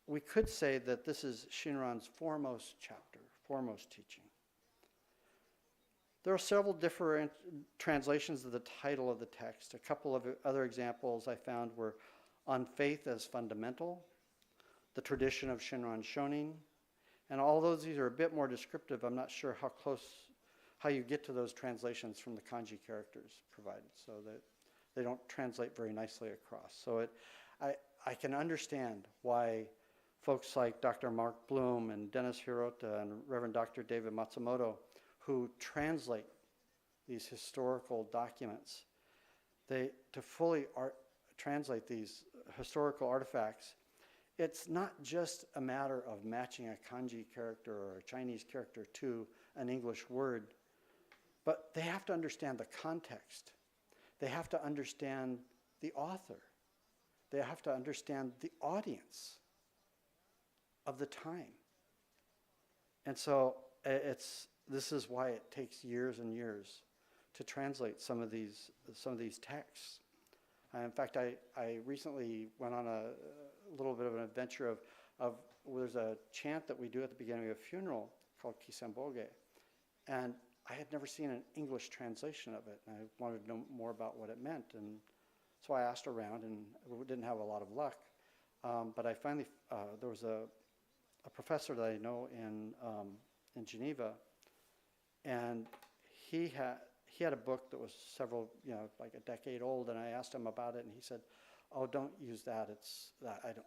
Speaker 10: we could say that this is Shinran's foremost chapter, foremost teaching. There are several different translations of the title of the text. A couple of other examples I found were On Faith as Fundamental, The Tradition of Shinran Shonin, and all these are a bit more descriptive. I'm not sure how you get to those translations from the kanji characters provided, so that they don't translate very nicely across. So I can understand why folks like Dr. Mark Bloom and Dennis Hirota and Reverend Dr. David Matsumoto, who translate these historical documents, to fully translate these historical artifacts, it's not just a matter of matching a kanji character or a Chinese character to an English word, but they have to understand the context. They have to understand the author. They have to understand the audience of the time. And so this is why it takes years and years to translate some of these texts. In fact, I recently went on a little bit of an adventure of there's a chant that we do at the beginning of a funeral called Kisenboge, and I had never seen an English translation of it, and I wanted to know more about what it meant, and so I asked around, and we didn't have a lot of luck, but I finally, there was a professor that I know in Geneva, and he had a book that was several, like a decade old, and I asked him about it, and he said, "Oh, don't use that.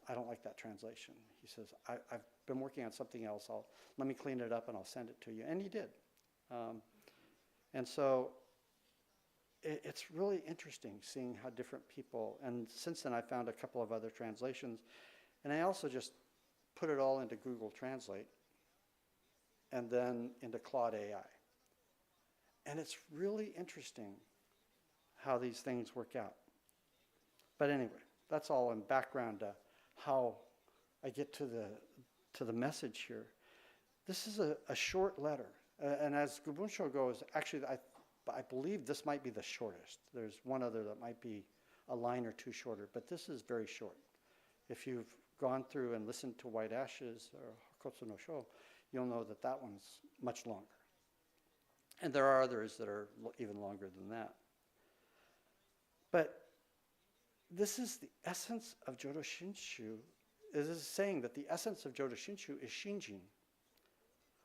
Speaker 10: I don't like that translation." He says, "I've been working on something else. Let me clean it up and I'll send it to you," and he did. And so it's really interesting seeing how different people. And since then, I found a couple of other translations, and I also just put it all into Google Translate, and then into Claude AI. And it's really interesting how these things work out. But anyway, that's all in background to how I get to the message here. This is a short letter. And as Gubunsho goes, actually, I believe this might be the shortest. There's one other that might be a line or two shorter, but this is very short. If you've gone through and listened to White Ashes or Hakotsu no Sho, you'll know that that one's much longer. And there are others that are even longer than that. But this is the essence of Jodo Shinshu. It is saying that the essence of Jodo Shinshu is Shinjin.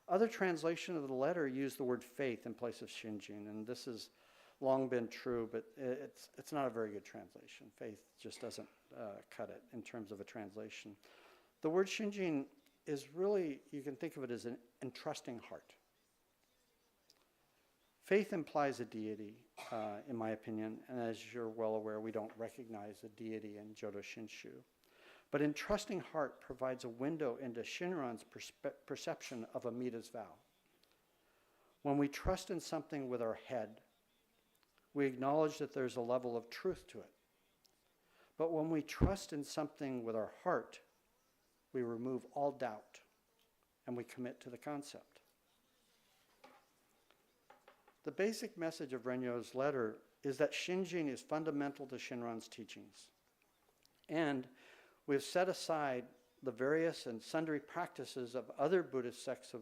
Speaker 10: Other translations of the letter use the word faith in place of Shinjin, and this has long been true, but it's not a very good translation. Faith just doesn't cut it in terms of a translation. The word Shinjin is really, you can think of it as an entrusting heart. Faith implies a deity, in my opinion, and as you're well aware, we don't recognize a deity in Jodo Shinshu. But entrusting heart provides a window into Shinran's perception of Amida's vow. When we trust in something with our head, we acknowledge that there's a level of truth to it. But when we trust in something with our heart, we remove all doubt and we commit to the concept. The basic message of Renyo's letter is that Shinjin is fundamental to Shinran's teachings. And we've set aside the various and sundry practices of other Buddhist sects,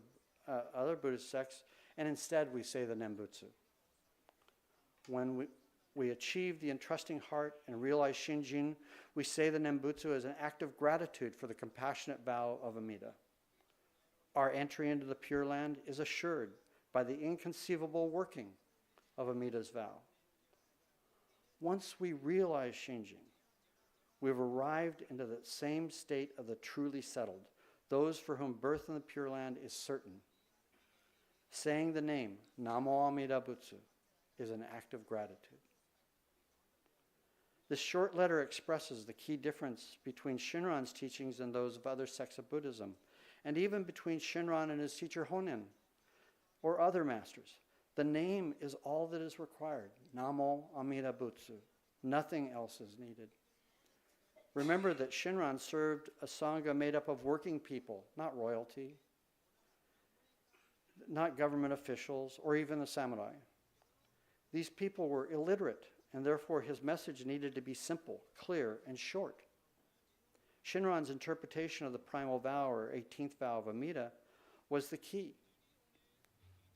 Speaker 10: and instead we say the Nembutsu. When we achieve the entrusting heart and realize Shinjin, we say the Nembutsu as an act of gratitude for the compassionate vow of Amida. Our entry into the Pure Land is assured by the inconceivable working of Amida's vow. Once we realize Shinjin, we've arrived into the same state of the truly settled, those for whom birth in the Pure Land is certain. Saying the name, Namo Amida Butsu, is an act of gratitude. This short letter expresses the key difference between Shinran's teachings and those of other sects of Buddhism, and even between Shinran and his teacher Honen, or other masters. The name is all that is required, Namo Amida Butsu. Nothing else is needed. Remember that Shinran served a Sangha made up of working people, not royalty, not government officials, or even the samurai. These people were illiterate, and therefore his message needed to be simple, clear, and short. Shinran's interpretation of the primal vow, or 18th vow of Amida, was the key.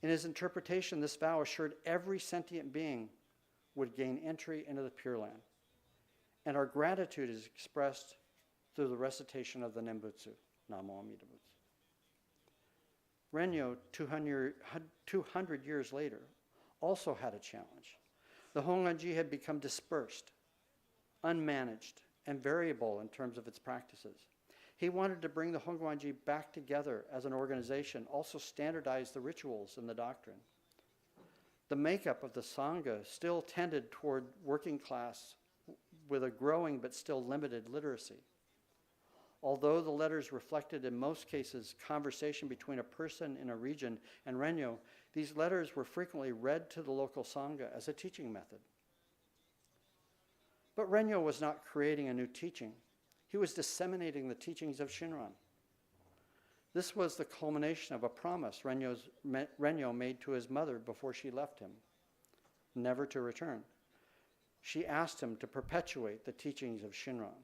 Speaker 10: In his interpretation, this vow assured every sentient being would gain entry into the Pure Land. And our gratitude is expressed through the recitation of the Nembutsu, Namo Amida Butsu. Renyo, 200 years later, also had a challenge. The Honganji had become dispersed, unmanaged, and variable in terms of its practices. He wanted to bring the Honganji back together as an organization, also standardize the rituals and the doctrine. The makeup of the Sangha still tended toward working class with a growing but still limited literacy. Although the letters reflected in most cases conversation between a person in a region and Renyo, these letters were frequently read to the local Sangha as a teaching method. But Renyo was not creating a new teaching. He was disseminating the teachings of Shinran. This was the culmination of a promise Renyo made to his mother before she left him, never to return. She asked him to perpetuate the teachings of Shinran.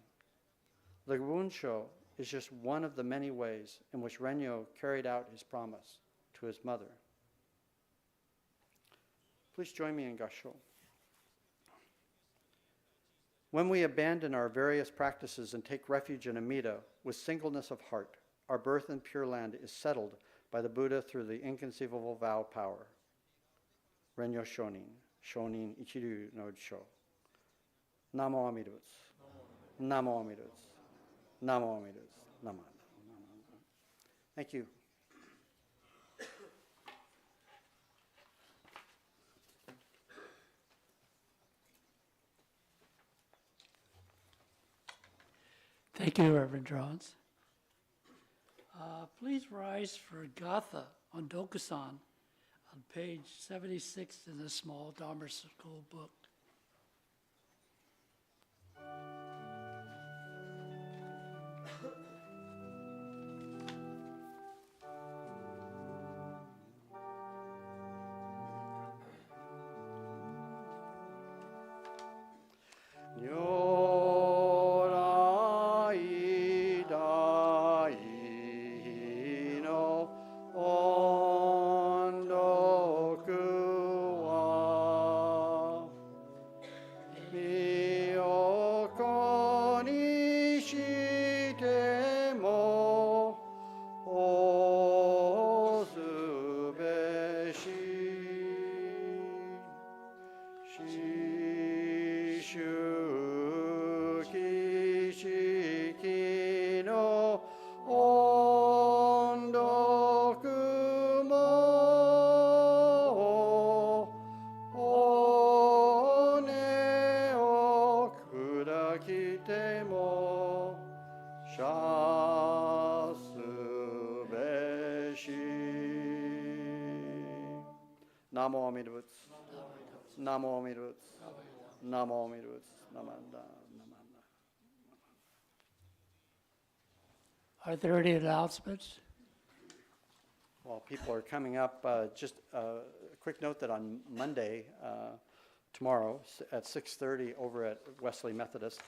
Speaker 10: The Bunsho is just one of the many ways in which Renyo carried out his promise to his mother. Please join me in Gasho. When we abandon our various practices and take refuge in Amida with singleness of heart, our birth in Pure Land is settled by the Buddha through the inconceivable vow power. Renyo Shonin, Shonin Ichiru no Sho. Namo Amida Butsu. Namo Amida Butsu. Namo Amida Butsu. Namo. Thank you.
Speaker 14: Thank you, Reverend Jones. Please rise for Gatha on Dokusan on page 76 in the small Dharma School book.
Speaker 10: てもシャスべし。ナモアミルブツ。ナモアミルブツ。ナモアミルブツ。ナマンダ。
Speaker 14: Are there any announcements?
Speaker 10: While people are coming up, just a quick note that on Monday, tomorrow at 6:30 over at Wesley Methodist,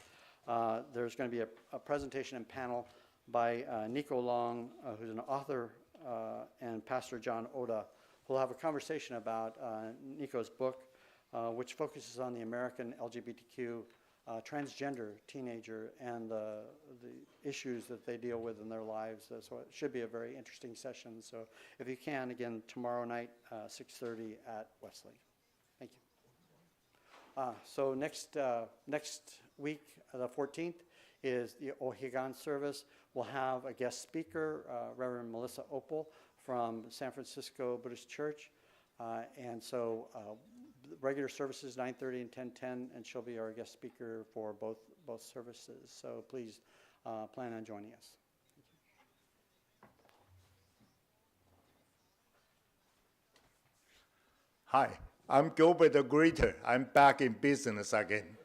Speaker 10: there's going to be a presentation and panel by Nico Long, who's an author, and Pastor John Oda, who will have a conversation about Nico's book, which focuses on the American LGBTQ transgender teenager and the issues that they deal with in their lives. So it should be a very interesting session. So if you can, again, tomorrow night, 6:30 at Wesley. Thank you. So next week, the 14th, is the Ohigan service. We'll have a guest speaker, Reverend Melissa Opal from San Francisco Buddhist Church. And so regular services 9:30 and 10:10, and she'll be our guest speaker for both services. So please plan on joining us.
Speaker 16: Hi, I'm Gilbert the Greeter. I'm back in business again.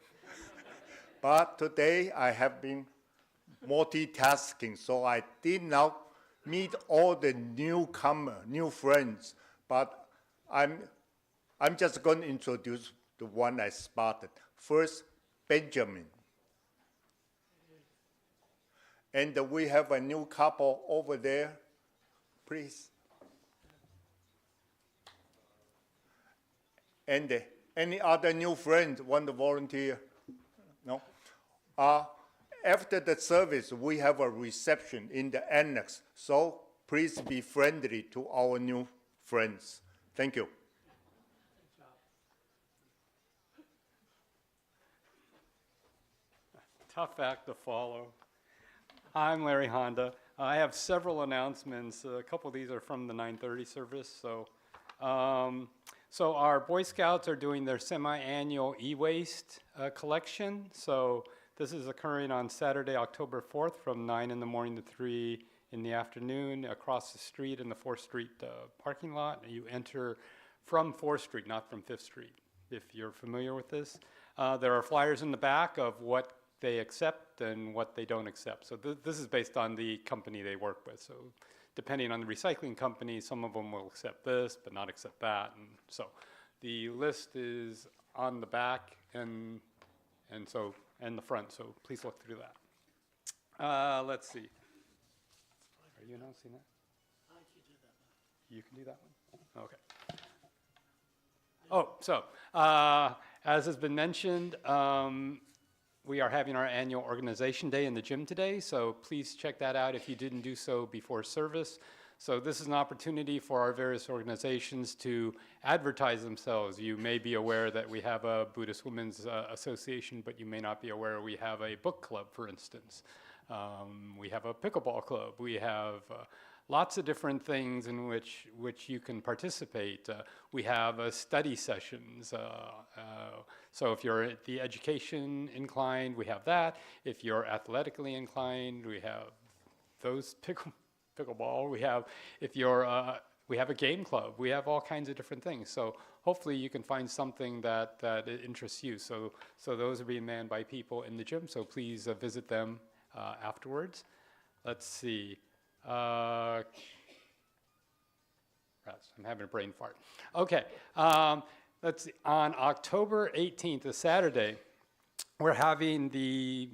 Speaker 16: But today I have been multitasking, so I did not meet all the new friends, but I'm just going to introduce the one I spotted. First, Benjamin. And we have a new couple over there. Please. And any other new friends want to volunteer? No? After the service, we have a reception in the annex, so please be friendly to our new friends. Thank you.
Speaker 9: Tough act to follow. I'm Larry Honda. I have several announcements. A couple of these are from the 9:30 service. So our Boy Scouts are doing their semi-annual e-waste collection. So this is occurring on Saturday, October 4th from 9 in the morning to 3 in the afternoon across the street in the 4th Street parking lot. You enter from 4th Street, not from 5th Street, if you're familiar with this. There are flyers in the back of what they accept and what they don't accept. So this is based on the company they work with. So depending on the recycling company, some of them will accept this, but not accept that. And so the list is on the back and the front. So please look through that. Let's see. Are you announcing that? I can do that one. You can do that one? Okay. Oh, so as has been mentioned, we are having our annual organization day in the gym today, so please check that out if you didn't do so before service. So this is an opportunity for our various organizations to advertise themselves. You may be aware that we have a Buddhist Women's Association, but you may not be aware we have a book club, for instance. We have a pickleball club. We have lots of different things in which you can participate. We have study sessions. So if you're at the education inclined, we have that. If you're athletically inclined, we have those pickleball. We have, we have a game club. We have all kinds of different things. So hopefully you can find something that interests you. So those are being manned by people in the gym. So please visit them afterwards. Let's see. I'm having a brain fart. Okay, let's see. On October 18th, a Saturday, we're having the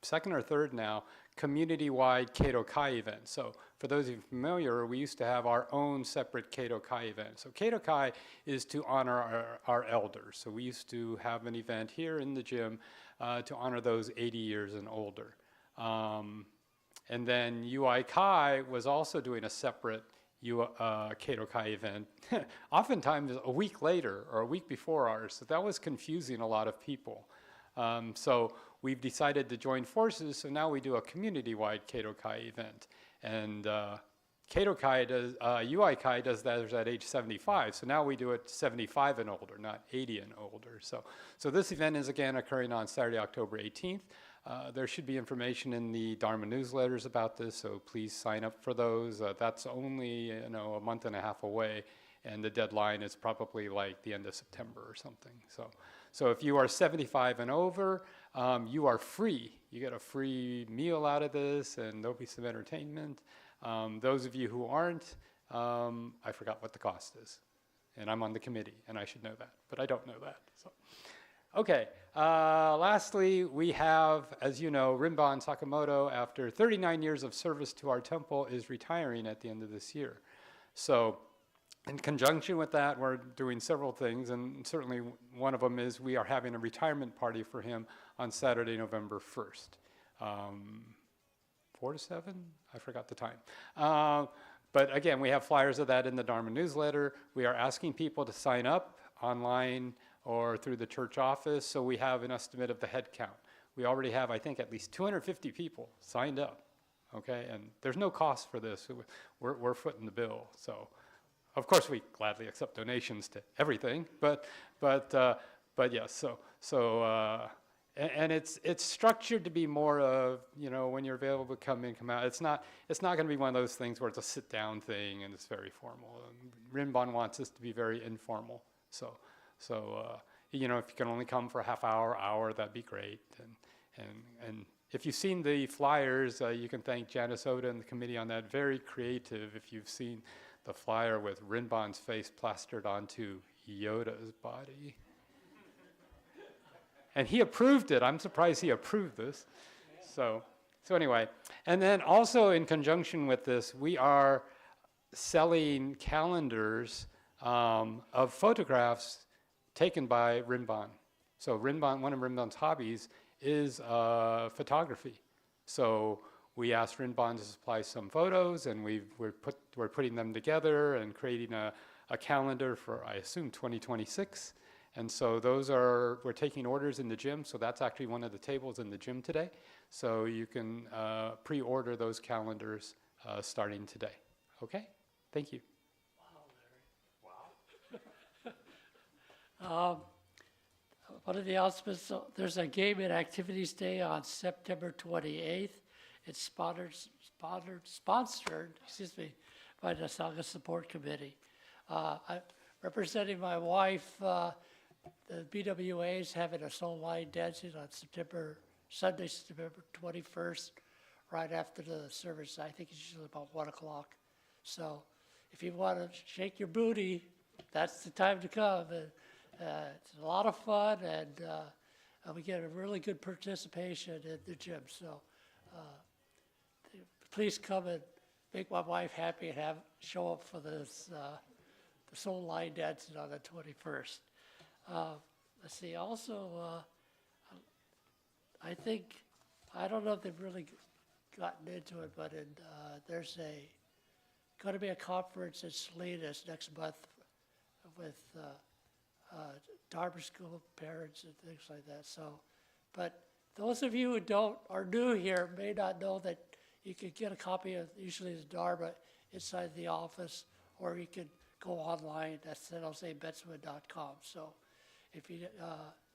Speaker 9: second or third now community-wide Kato Kai event. So for those of you familiar, we used to have our own separate Kato Kai event. So Kato Kai is to honor our elders. So we used to have an event here in the gym to honor those 80 years and older. And then UI Kai was also doing a separate Kato Kai event, oftentimes a week later or a week before ours. So that was confusing a lot of people. So we've decided to join forces, so now we do a community-wide Kato Kai event. And Kato Kai does, UI Kai does that at age 75, so now we do it 75 and older, not 80 and older. So this event is again occurring on Saturday, October 18th. There should be information in the Dharma newsletters about this, so please sign up for those. That's only a month and a half away, and the deadline is probably like the end of September or something. So if you are 75 and over, you are free. You get a free meal out of this, and there'll be some entertainment. Those of you who aren't, I forgot what the cost is. And I'm on the committee, and I should know that, but I don't know that. So, okay, lastly, we have, as you know, Rinban Sakamoto, after 39 years of service to our temple, is retiring at the end of this year. So, in conjunction with that, we're doing several things, and certainly one of them is we are having a retirement party for him on Saturday, November 1st. 4 to 7? I forgot the time. But again, we have flyers of that in the Dharma newsletter. We are asking people to sign up online or through the church office, so we have an estimate of the head count. We already have, I think, at least 250 people signed up, okay? And there's no cost for this. We're footing the bill. So, of course, we gladly accept donations to everything, but yes. And it's structured to be more of, when you're available, come in, come out. It's not going to be one of those things where it's a sit-down thing and it's very formal. Rinban wants us to be very informal. So if you can only come for a half hour, that'd be great. And if you've seen the flyers, you can thank Janice Oda and the committee on that. Very creative. If you've seen the flyer with Rinban's face plastered onto Yoda's body. And he approved it. I'm surprised he approved this. So anyway, and then also in conjunction with this, we are selling calendars of photographs taken by Rinban. So one of Rinban's hobbies is photography. So we asked Rinban to supply some photos, and we're putting them together and creating a calendar for, I assume, 2026. And so we're taking orders in the gym, so that's actually one of the tables in the gym today. So you can pre-order those calendars starting today. Okay? Thank you.
Speaker 14: Wow, Larry. Wow. One of the announcements, there's a Game and Activities Day on September 28th. It's sponsored by the Sangha Support Committee. Representing my wife, the BWA is having a soul line dancing on Sunday, September 21st, right after the service. I think it's usually about 1 o'clock. So if you want to shake your booty, that's the time to come. It's a lot of fun, and we get a really good participation in the gym. So please come and make my wife happy and show up for this the soul line dancing on the 21st. Let's see, also, I don't know if they've really gotten into it, but there's going to be a conference in Salinas next month with Dharma School parents and things like that. So, but those of you who are new here may not know that you can get a copy of usually the Dharma inside the office, or you can go online at Betsuin.com. So if you,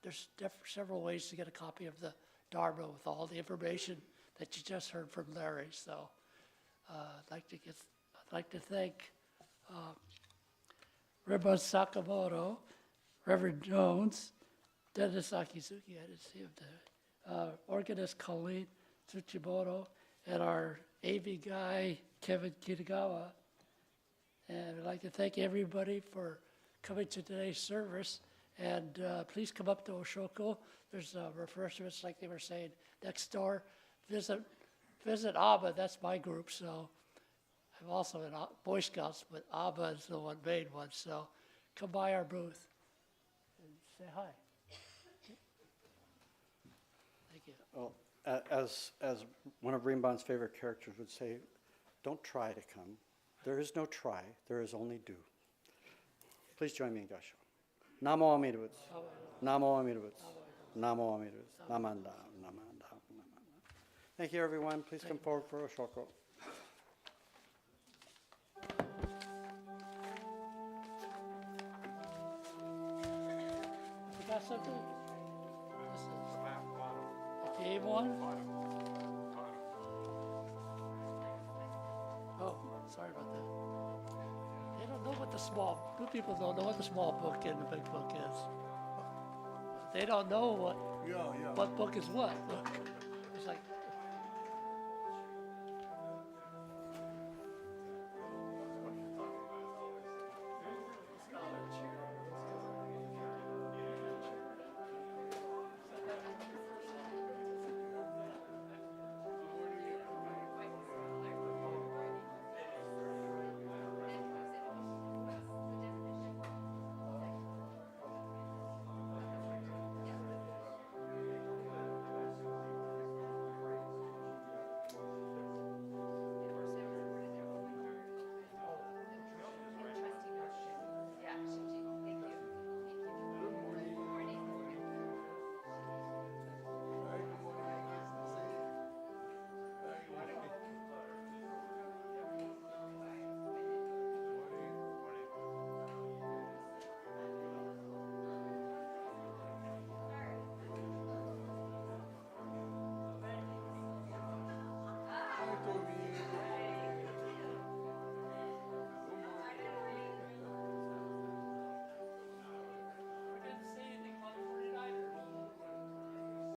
Speaker 14: there's several ways to get a copy of the Dharma with all the information that you just heard from Larry. So I'd like to thank Rinban Sakamoto, Reverend Jones, Dennis Akizuki, I didn't see him today, organist Colleen Tsuchimoto, and our AV guy, Kevin Kitagawa. And I'd like to thank everybody for coming to today's service. And please come up to Oshoko. There's refreshments, like they were saying, next door. Visit ABBA, that's my group. So I'm also in Boy Scouts, but ABBA is the main one. So come by our booth and say hi. Thank you.
Speaker 10: Well, as one of Rinban's favorite characters would say, don't try to come. There is no try, there is only do. Please join me in Gassho. Namo Amida Butsu. Namo Amida Butsu. Namo Amida Butsu. Namanda. Namanda. Thank you, everyone. Please come forward for Oshoko.
Speaker 14: You got something? This is a game one. Sorry about that. They don't know what new people don't know what the small book and the big book is. They don't know what book is what. Look.